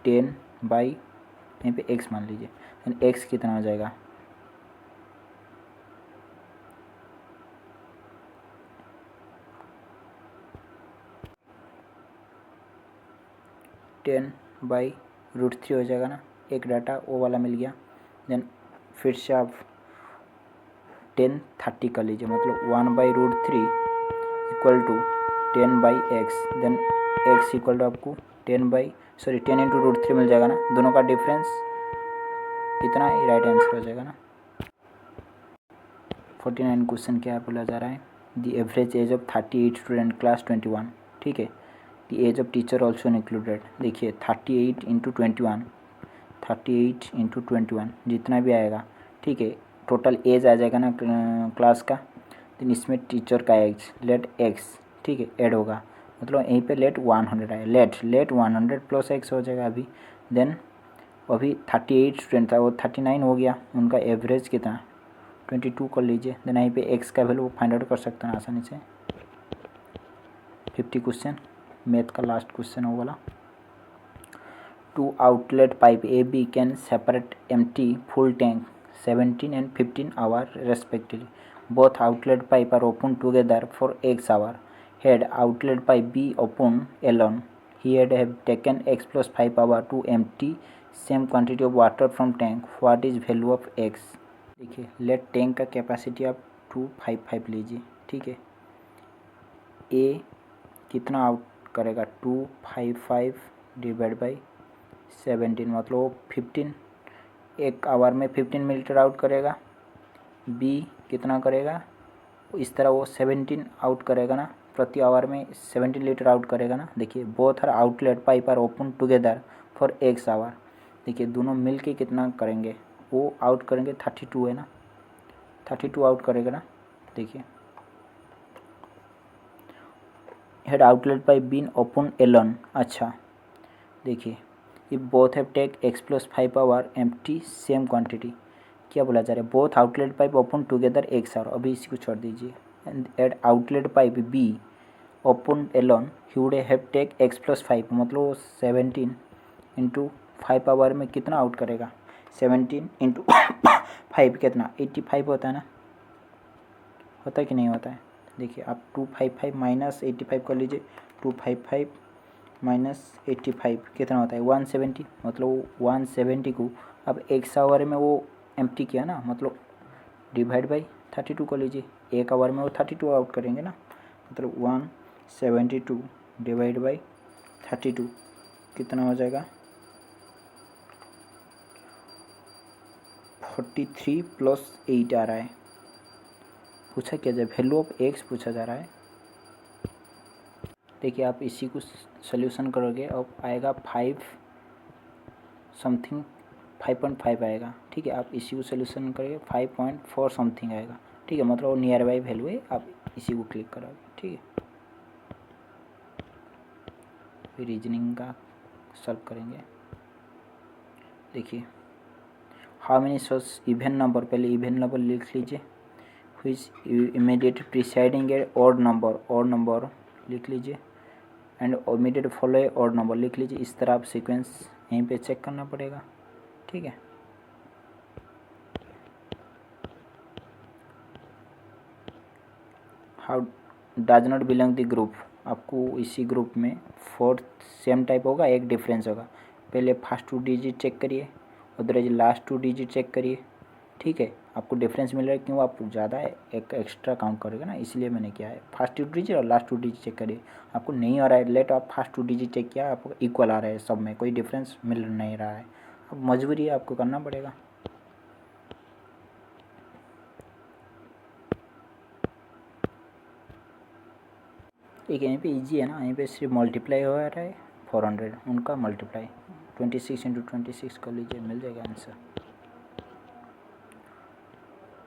10 बाई यहीं पे x मान लीजिए, देन x कितना हो जाएगा, टेन बाई √3 हो जाएगा ना, एक डाटा वो वाला मिल गया। देन फिर से आप 10 30 कर लीजिए, मतलब 1 by √3 equal to 10 by x, then x equal to आपको 10 इंटू √3 मिल जाएगा ना, दोनों का डिफरेंस इतना ही राइट आंसर हो जाएगा ना। 49 क्वेश्चन क्या बोला जा रहा है, the average age of 38 student class 21, ठीक है। The age of teacher also included, देखिए 38 इंटू 21 जितना भी आएगा, ठीक है, टोटल एज आ जाएगा ना क्लास का, देन इसमें टीचर का एज लेट एक्स, ठीक है, ऐड होगा, मतलब यहीं पे लेट 100 आए, लेट 100 प्लस एक्स हो जाएगा अभी। देन अभी 38 स्टूडेंट था वो 39 हो गया, उनका एवरेज कितना 22 कर लीजिए, देन यहीं पे एक्स का वैल्यू फाइंड आउट कर सकते हैं आसानी से। 50 क्वेश्चन मैथ का लास्ट क्वेश्चन हो वाला, 2 outlet pipe AB can separate empty full tank 17 and 15 hours respectively. Both outlet pipe are open together for X hour. Had outlet pipe B open alone, he had have taken X plus 5 hour to empty same quantity of water from tank. What is value of X? देखिए लेट टैंक का कैपेसिटी आप 255 लीजिए, ठीक है। ए कितना आउट करेगा 255 डिवाइड बाई 17 मतलब वो 15 एक आवर में 15 लीटर आउट करेगा। बी कितना करेगा, इस तरह वो 17 आउट करेगा ना, प्रति आवर में 17 लीटर आउट करेगा ना। देखिए both are outlet pipe are open together for x hour, देखिए दोनों मिल के कितना करेंगे, वो आउट करेंगे 32 है ना, 32 आउट करेगा ना। देखिए had outlet pipe been open alone, अच्छा देखिए if both have take x plus 5 hour empty same quantity, क्या बोला जा रहा है, both outlet pipe open together x hour, अभी इसी को छोड़ दीजिए। And at outlet pipe be open alone he would have take x plus 5, मतलब वो 17 इंटू 5 आवर में कितना आउट करेगा, 17 इंटू 5 कितना 85 होता है ना, होता है कि नहीं होता है। देखिए आप 255 माइनस 85 कर लीजिए, 255 माइनस 85 कितना होता है 170, मतलब 170 को अब एक आवर में वो एम्प्टी किया ना, मतलब डिवाइड बाई 32 कर लीजिए, एक आवर में वो 32 आउट करेंगे ना, मतलब 172 डिवाइड बाई 32 कितना हो जाएगा 43 प्लस 8 आ रहा है। पूछा क्या जाए, वैल्यू ऑफ एक्स पूछा जा रहा है। देखिए आप इसी को सोल्यूशन करोगे और आएगा 5 समथिंग 5.5 आएगा, ठीक है। आप इसी को सोल्यूशन करोगे 5.4 समथिंग आएगा, ठीक है, मतलब वो नियर बाई वैल्यू है, आप इसी को क्लिक करोगे, ठीक है। फिर रीजनिंग का सॉल्व करेंगे। देखिए how many source even number, पहले इवन नंबर लिख लीजिए, which immediate preceding a odd number लिख लीजिए and immediate follow A odd number लिख लीजिए। इस तरह आप सीक्वेंस यहीं पे चेक करना पड़ेगा, ठीक है। How does not belong the group, आपको इसी ग्रुप में फोर्थ सेम टाइप होगा, एक डिफरेंस होगा। पहले फर्स्ट 2 डिजिट चेक करिए, अदरवाइज लास्ट 2 डिजिट चेक करिए, ठीक है। आपको डिफरेंस मिल रहा है, क्यों आप ज़्यादा एक एक्स्ट्रा काउंट करेगा ना, इसलिए मैंने किया है। फर्स्ट 2 डिजिट और लास्ट 2 डिजिट चेक करिए। आपको नहीं आ रहा है लेट, आप फर्स्ट 2 डिजिट चेक किया, आपको इक्वल आ रहा है, सब में कोई डिफरेंस मिल नहीं रहा है। अब मजबूरी है, आपको करना पड़ेगा। एक यहीं पे इजी है ना, यहीं पे सिर्फ मल्टीप्लाई हो रहा है 400, उनका मल्टीप्लाई 26 × 26 कर लीजिए, मिल जाएगा answer.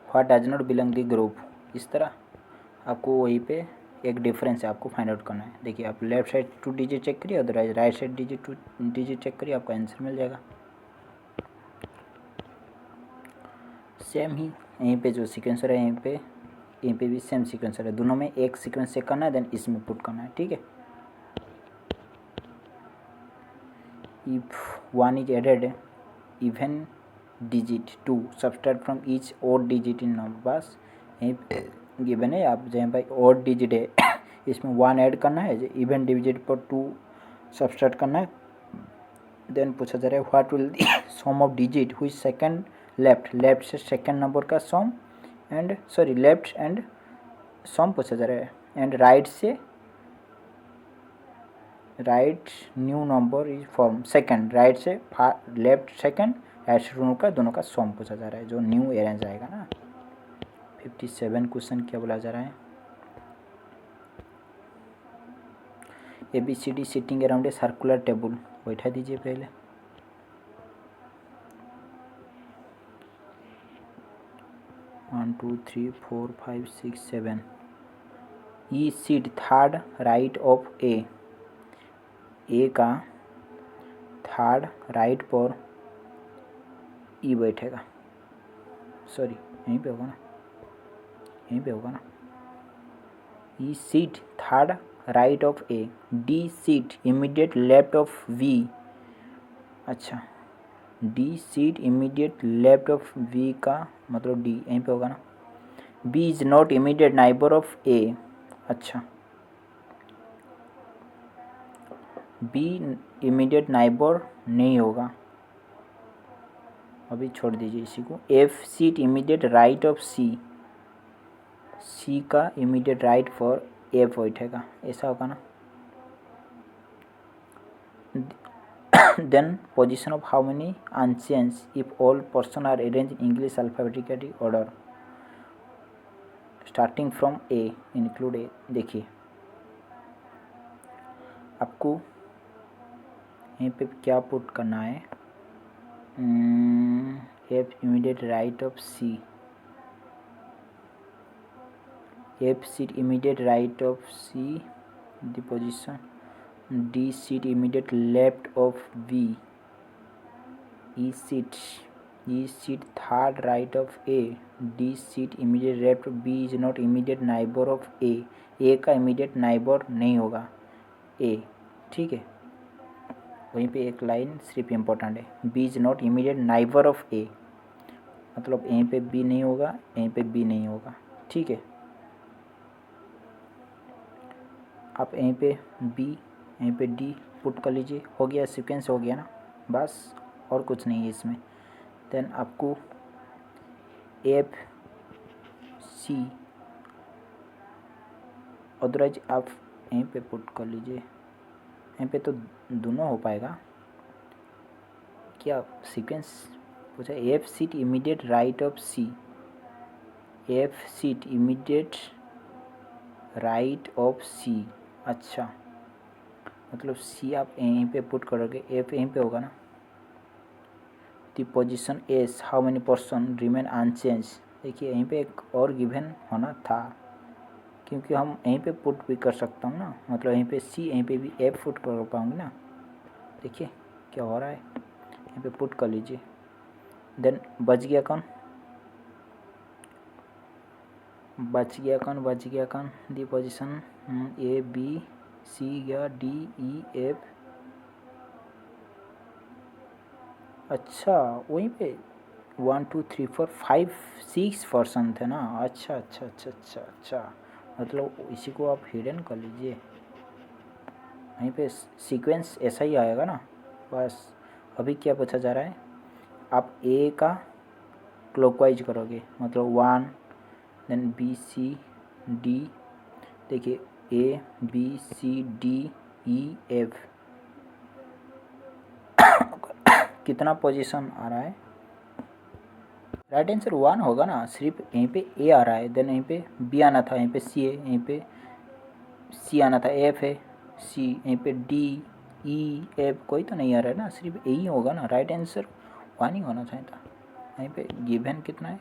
What does not belong the group, इस तरह आपको वहीं पे एक डिफरेंस है, आपको फाइंड आउट करना है। देखिए आप लेफ्ट साइड 2 डिजिट चेक करिए, otherwise right side 2 digit check करिए, आपको आंसर मिल जाएगा। सेम ही यहीं पे जो सीक्वेंसर है, यहीं पे भी सेम सीक्वेंसर है, दोनों में एक सीक्वेंस चेक करना है, देन इसमें पुट करना है, ठीक है। If 1 is added even digit 2 subtract from each odd digit in number, बस यहीं गिवन है। आप जहाँ भाई ओड डिजिट है इसमें 1 ऐड करना है, इवन डिजिट पर 2 सबट्रैक्ट करना है। देन पूछा जा रहा है what will the sum of digit हुई सेकंड लेफ्ट से सेकंड नंबर का sum and left end sum पूछा जा रहा है, and right new number is form second, right से लेफ्ट सेकंड, राइट से दोनों का सम पूछा जा रहा है, जो न्यू अरेंज आएगा ना। 57 क्वेश्चन क्या बोला जा रहा है, ABCD sitting around a circular table, बैठा दीजिए पहले। One 2 3 4 5 6 7 E seat third right of A का थर्ड राइट पर ई बैठेगा, सॉरी यहीं पे होगा ना, E seat third right of A, D seat immediate left of V, अच्छा D seat immediate left of V का मतलब डी यहीं पे होगा ना। B is not immediate neighbour of A, अच्छा बी इमीडिएट नाइबर नहीं होगा, अभी छोड़ दीजिए इसी को। F seat immediate right of C, C का इमीडिएट राइट फॉर एफ बैठेगा, ऐसा होगा ना। Then position of how many unchange if all person are arrange in English alphabetically order starting from A include A. देखिए आपको यहीं पे क्या पुट करना है, F immediate right of C, F seat immediate right of C the position, D seat immediate left of V, E seat third right of A, D seat immediate left, B is not immediate neighbour of A का इमीडिएट नाइबर नहीं होगा ए, ठीक है। वहीं पे एक लाइन सिर्फ इम्पोर्टेंट है, B is not immediate neighbour of A, मतलब यहीं पे बी नहीं होगा, यहीं पे बी नहीं होगा, ठीक है। आप यहीं पे बी यहीं पे डी पुट कर लीजिए, हो गया, सीक्वेंस हो गया ना, बस और कुछ नहीं है इसमें। देन आपको एफ सी, अदरवाइज आप यहीं पे पुट कर लीजिए, यहीं पे तो दोनों हो पाएगा। क्या सीक्वेंस पूछा, F seat immediate right of C, F seat immediate right of C, अच्छा मतलब सी आप यहीं पे पुट करोगे, एफ यहीं पे होगा ना। The position as how many person remain unchanged, देखिए यहीं पे एक और गिवन होना था, क्योंकि हम यहीं पे पुट भी कर सकता हूँ ना, मतलब यहीं पे सी यहीं पे भी एफ पुट कर पाऊँगी ना। देखिए क्या हो रहा है, यहीं पे पुट कर लीजिए। देन बच गया कौन, बच गया कौन दी पोजीशन ए बी सी गया डी ई एफ। अच्छा वहीं पे 1 2 3 4 5 6 पर्सन थे ना। अच्छा अच्छा अच्छा अच्छा अच्छा, मतलब इसी को आप हिडन कर लीजिए। वहीं पे सीक्वेंस ऐसा ही आएगा ना। बस अभी क्या पूछा जा रहा है, आप ए का क्लॉकवाइज करोगे, मतलब 1 देन बी सी डी। देखिए A B C D E F कितना पोजीशन आ रहा है, राइट आंसर 1 होगा ना। सिर्फ यहीं पे ए आ रहा है, देन यहीं पे बी आना था, यहीं पे सी है, यहीं पे सी आना था, एफ है, सी, यहीं पे डी ई एफ कोई तो नहीं आ रहा है ना, सिर्फ ए ही होगा ना। राइट आंसर 1 ही होना चाहिए था। यहीं पे गिवन कितना है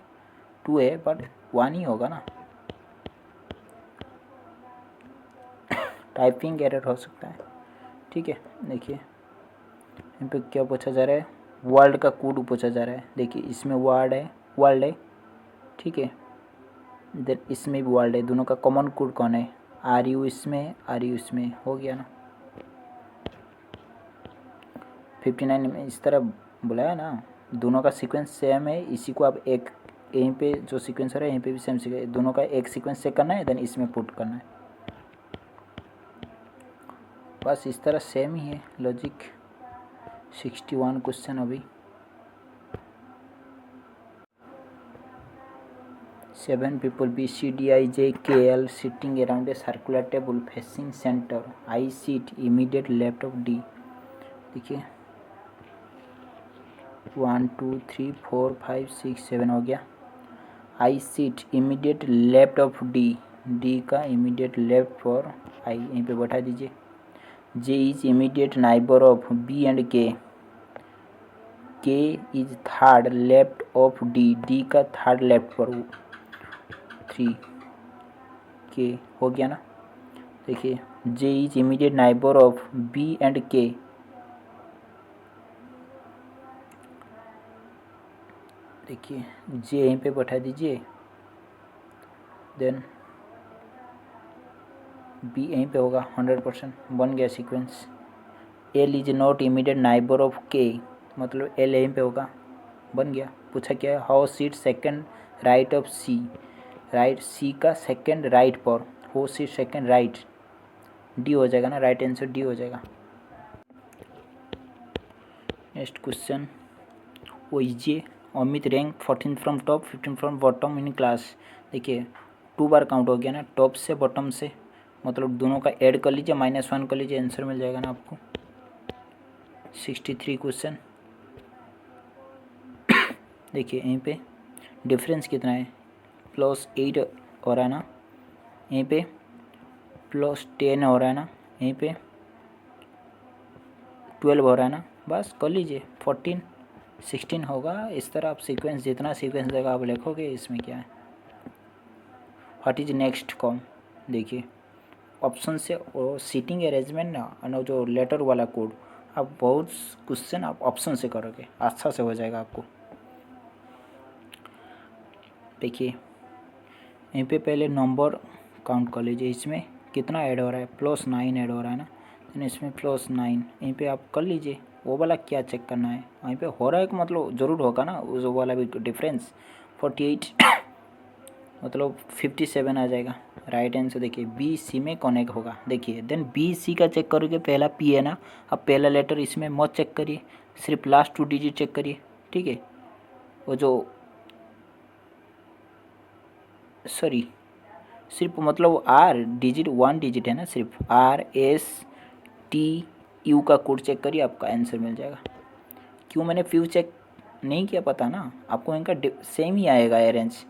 2 है, बट 1 ही होगा ना। टाइपिंग एरर हो सकता है, ठीक है। देखिए यहाँ पे क्या पूछा जा रहा है, वर्ल्ड का कोड पूछा जा रहा है। देखिए इसमें वर्ड है, ठीक है, देन इसमें भी वर्ल्ड है, दोनों का कॉमन कोड कौन है, आर यू इसमें, आर यू इसमें, हो गया ना। 59 में इस तरह बुलाया ना, दोनों का सीक्वेंस सेम है, इसी को आप एक यहीं पे जो सीक्वेंस हो रहा है यहीं पे भी सेम सीक्वेंस, दोनों का एक सीक्वेंस चेक करना है, देन इसमें पुट करना है। बस इस तरह सेम ही है लॉजिक। 61 क्वेश्चन अभी। 7 people B C D I J K L sitting around a circular table facing center. I sit immediate left of D. देखिए 1 2 3 4 5 6 7 हो गया। I sit immediate left of D. D का immediate left for I यहीं पे बैठा दीजिए। J is immediate neighbor of B and K. K is third left of D. D का third left पर 3 K हो गया ना। देखिए J is immediate neighbor of B and K. देखिए J यहीं पे बैठा दीजिए, देन B यहीं पे होगा 100%, बन गया sequence. L is not immediate neighbour of K, मतलब L यहीं पे होगा, बन गया। पूछा क्या है, how seat second right of C, right C का सेकंड राइट पर, हो सीट सेकंड राइट, D हो जाएगा ना, राइट आंसर D हो जाएगा। नेक्स्ट क्वेश्चन, ओइजे Amit rank 14 from top 15 from bottom in class. देखिए 2 बार काउंट हो गया ना, टॉप से बॉटम से, मतलब दोनों का ऐड कर लीजिए, -1 कर लीजिए, आंसर मिल जाएगा ना आपको। 63 क्वेश्चन। देखिए यहीं पे डिफरेंस कितना है, +8 हो रहा है ना, यहीं पे +10 हो रहा है ना, यहीं पे 12 हो रहा है ना। बस कर लीजिए, 14 16 होगा। इस तरह आप सीक्वेंस, जितना सीक्वेंस देगा आप लिखोगे, इसमें क्या है। व्हाट इज नेक्स्ट कॉम, देखिए ऑप्शन से वो सीटिंग अरेंजमेंट ना, और जो लेटर वाला कोड, आप बहुत क्वेश्चन आप ऑप्शन से करोगे, अच्छा से हो जाएगा आपको। देखिए यहीं पे पहले नंबर काउंट कर लीजिए, इसमें कितना ऐड हो रहा है, +9 ऐड हो रहा है ना, तो इसमें +9 यहीं पे आप कर लीजिए। वो वाला क्या चेक करना है, वहीं पे हो रहा है कि मतलब ज़रूर होगा ना उस वाला भी डिफरेंस। 48 मतलब 57 आ जाएगा। राइट आंसर देखिए बी सी में कनेक्ट होगा। देखिए देन बी सी का चेक करोगे, पहला पी है ना, अब पहला लेटर इसमें मत चेक करिए, सिर्फ लास्ट 2 डिजिट चेक करिए, ठीक है। वो जो सॉरी सिर्फ मतलब आर डिजिट 1 डिजिट है ना, सिर्फ RSTU का कोड चेक करिए, आपका आंसर मिल जाएगा। क्यों मैंने फ्यू चेक नहीं किया, पता ना आपको, इनका सेम ही आएगा, अरेंज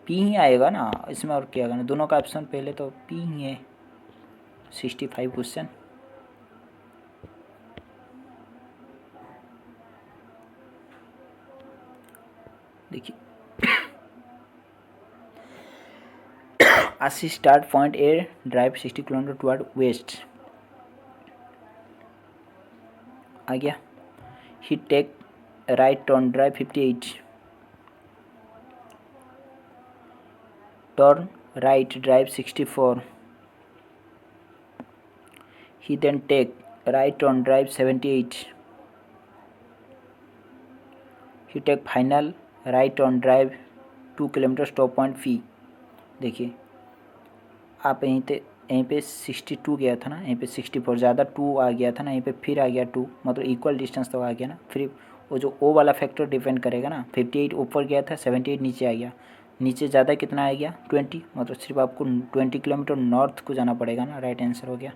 पी ही आएगा ना इसमें, और क्या करना, दोनों का ऑप्शन पहले तो पी ही है। 65 क्वेश्चन। देखिए Ashi start point A, drive 60 kilometre toward west, आ गया। He take right turn, drive 58, turn right drive 64, he then take right on drive 78, he take final right on drive 2 kilometre stop point P. देखिए आप यहीं पे 62 गया था ना, यहीं पे 64 ज़्यादा 2 आ गया था ना, यहीं पे फिर आ गया 2, मतलब इक्वल डिस्टेंस तो आ गया ना। फिर वो जो ओ वाला फैक्टर डिपेंड करेगा ना, 58 ऊपर गया था, 78 नीचे आ गया, नीचे ज़्यादा कितना आ गया 20, मतलब सिर्फ आपको 20 किलोमीटर नॉर्थ को जाना पड़ेगा ना। राइट आंसर हो गया।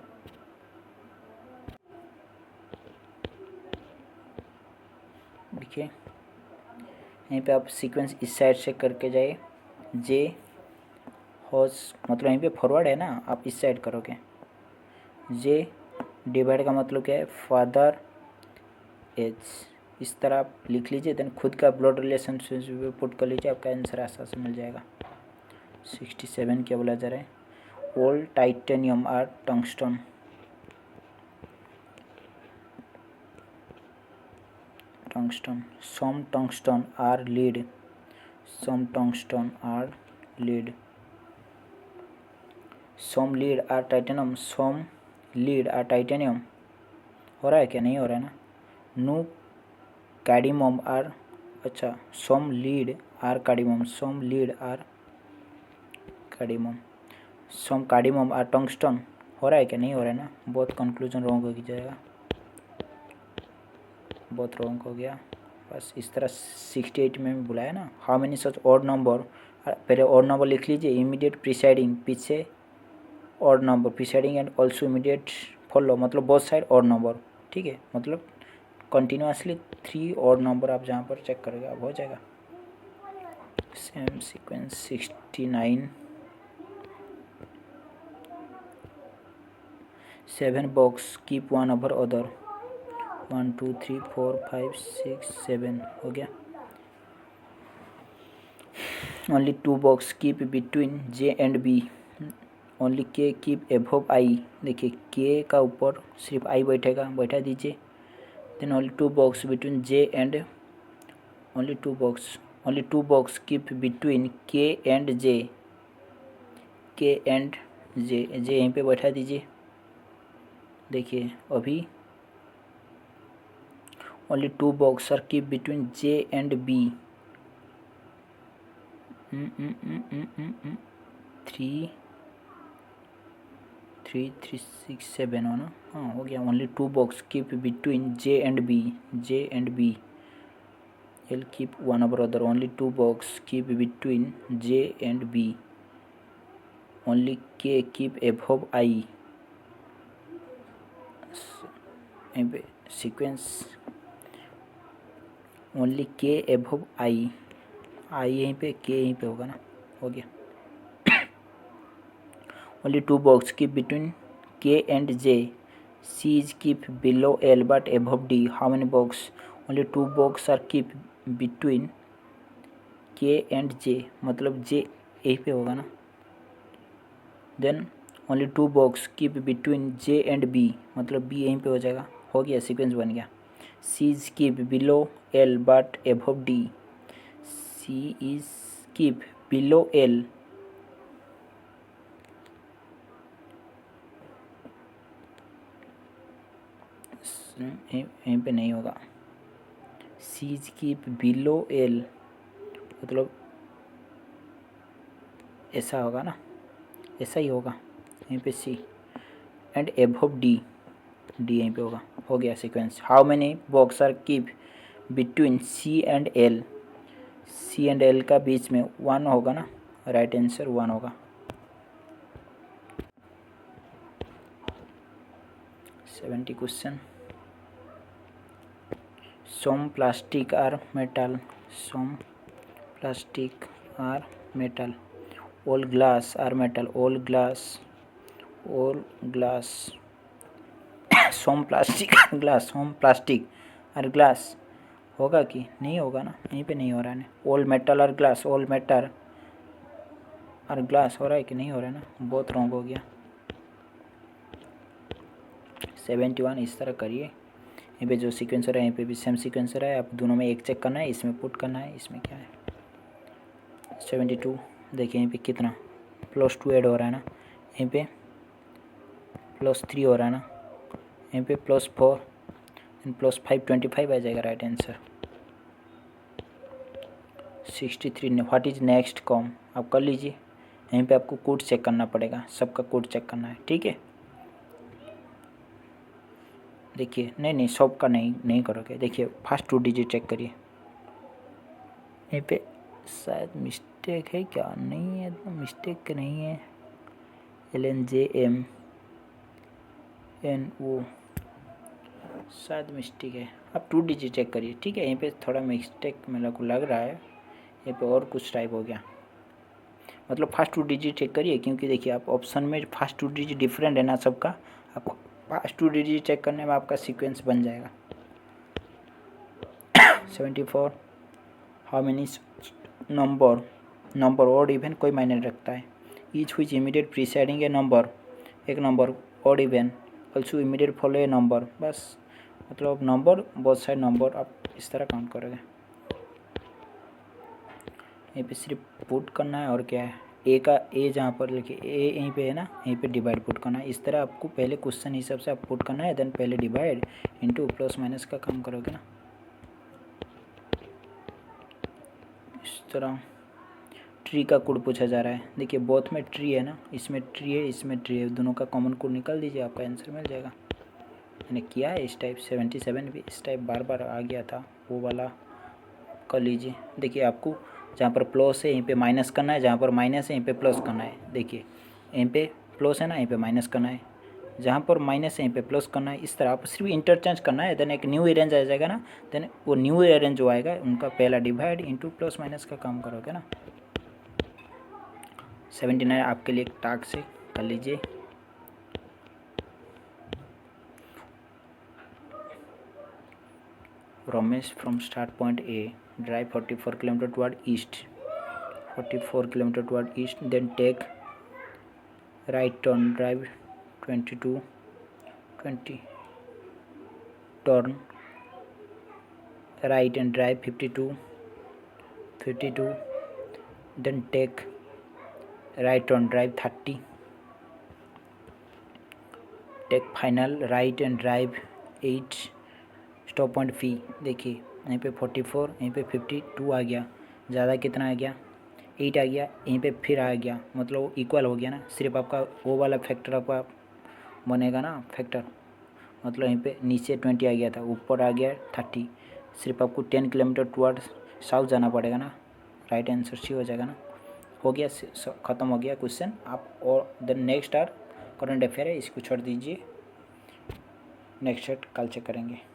देखिए यहीं पे आप सीक्वेंस इस साइड से करके जाइए, जे हॉर्स मतलब यहीं पे फॉरवर्ड है ना, आप इस साइड करोगे। जे डिवाइड का मतलब क्या है, फादर एज, इस तरह आप लिख लीजिए, देन खुद का ब्लड रिलेशन पुट कर लीजिए, आपका आंसर आसानी से मिल जाएगा। 67 क्या बोला जा रहा है, all titanium are tungsten, tungsten, some tungsten are lead, some tungsten are lead, some lead are titanium, some lead are titanium, हो रहा है क्या, नहीं हो रहा है ना। नो कैडिमम आर, अच्छा some lead are cadmium, some lead are cadmium, some cadmium are tungsten, हो रहा है क्या, नहीं हो रहा है ना। बहुत कंक्लूजन रॉन्ग हो जाएगा, बहुत रॉन्ग हो गया। बस इस तरह 68 में बुलाया ना, how many such odd number, पहले ऑड नंबर लिख लीजिए, इमीडिएट प्रिसाइडिंग पीछे odd number, presiding and also immediate follow, मतलब बोथ साइड ऑड नंबर, ठीक है, मतलब कंटिन्यूसली 3 ऑड नंबर आप जहाँ पर चेक करोगे अब हो जाएगा। Same sequence 69, 7 box keep one over other, 1 2 3 4 5 6 7 हो गया। Only 2 box keep between J and B, only K keep above I, देखिए के का ऊपर सिर्फ आई बैठेगा, बैठा दीजिए। Then only 2 box between J and, only 2 box keep between K and J, K and जे, जे यहीं पे बैठा दीजिए। देखिए अभी only 2 box are keep between J and B, 3 3 3 6 7 हो ना, हाँ हो गया। Only 2 box keep between J and B, J and B, L keep one over other, only 2 box keep between J and B, only K keep above I, यहीं पे sequence only K above I, I यहीं पे, के यहीं पे होगा ना, हो गया। Only 2 box keep between K and J, C is keep below L but above D, how many box, only 2 box are keep between K and J, मतलब जे यहीं पे होगा ना। Then only 2 box keep between J and B, मतलब बी यहीं पे हो जाएगा, हो गया, सीक्वेंस बन गया। C is keep below L but above D, C is keep below L, यहीं पे नहीं होगा, C is keep below L, मतलब ऐसा होगा ना, ऐसा ही होगा, यहीं पे C and above D, D यहीं पे होगा, हो गया sequence. How many box are keep between C and L, C and L का बीच में 1 होगा ना, राइट आंसर 1 होगा। 70 question, some plastic are metal, some plastic are metal, all glass are metal, all glass some plastic are glass, some plastic are glass, होगा कि नहीं होगा ना, यहीं पे नहीं हो रहा है। all metal are glass, all metal are glass, हो रहा है कि नहीं हो रहा है ना, बहुत रॉन्ग हो गया। 71 इस तरह करिए, यहाँ पे जो सीक्वेंसर है यहाँ पे भी सेम सीक्वेंसर है, आप दोनों में एक चेक करना है, इसमें पुट करना है, इसमें क्या है। 72 देखिए यहाँ पे कितना +2 ऐड हो रहा है ना, यहीं पे +3 हो रहा है ना, यहीं पे +4 एंड +5 25 आ जाएगा right answer. 63 what is next com आप कर लीजिए। यहीं पे आपको कोड चेक करना पड़ेगा, सबका कोड चेक करना है, ठीक है। देखिए नहीं सबका नहीं करोगे। देखिए फर्स्ट 2 डिजिट चेक करिए, यहीं पे शायद मिस्टेक है क्या, नहीं है तो मिस्टेक नहीं है। LNJMNO शायद मिस्टेक है, आप 2 डिजिट चेक करिए, ठीक है। यहीं पे थोड़ा मिस्टेक मेरे को लग रहा है, यहीं पे और कुछ टाइप हो गया, मतलब फर्स्ट 2 डिजिट चेक करिए, क्योंकि देखिए आप ऑप्शन में फर्स्ट 2 डिजिट डिफरेंट है ना सबका, आपको फर्स्ट 2 डिजिट चेक करने में आपका सीक्वेंस बन जाएगा। 74 how many number odd even कोई मायने नहीं रखता है। Each which immediate preceding a number, एक number odd even also immediate follow a number, बस मतलब नंबर बहुत सारे नंबर आप इस तरह काउंट करोगे। यहीं पे सिर्फ पुट करना है और क्या है, ए का ए जहाँ पर लिखिए ए यहीं पे है ना, यहीं पे डिवाइड पुट करना है। इस तरह आपको पहले क्वेश्चन हिसाब से आप पुट करना है, देन पहले डिवाइड इनटू प्लस माइनस का काम करोगे ना इस तरह। ट्री का कोड पूछा जा रहा है, देखिए बोथ में ट्री है ना, इसमें ट्री है इसमें ट्री है, दोनों का कॉमन कोड निकाल दीजिए, आपका आंसर मिल जाएगा। मैंने किया है इस टाइप, 77 भी इस टाइप बार बार आ गया था, वो वाला कर लीजिए। देखिए आपको जहाँ पर प्लस है यहीं पे माइनस करना है, जहाँ पर माइनस है यहीं पे प्लस करना है। देखिए यहीं पे प्लस है ना, यहीं पे माइनस करना है, जहाँ पर माइनस है यहीं पे प्लस करना है। इस तरह आप सिर्फ इंटरचेंज करना है, देन एक न्यू अरेंज आ जाएगा ना, देन वो न्यू अरेंज जो आएगा उनका पहला डिवाइड इंटू प्लस माइनस का काम करोगे ना। 79 आपके लिए एक टास्क है, कर लीजिए। Ramesh from start point A drive 44 km toward east, 44 km toward east, then take right turn, drive 20 turn right and drive 52, then take right turn, drive 30, take final right and drive 8, stop point P. देखिए यहीं पे 44 यहीं पे 52 आ गया, ज़्यादा कितना आ गया 8 आ गया, यहीं पे फिर आ गया, मतलब इक्वल हो गया ना। सिर्फ आपका वो वाला फैक्टर आपका बनेगा ना फैक्टर, मतलब यहीं पे नीचे 20 आ गया था, ऊपर आ गया 30। सिर्फ आपको 10 किलोमीटर टुवर्ड साउथ जाना पड़ेगा ना, राइट आंसर सी हो जाएगा ना। हो गया, ख़त्म हो गया क्वेश्चन आप। और then next are current affair है, इसको छोड़ दीजिए, नेक्स्ट कल चेक करेंगे।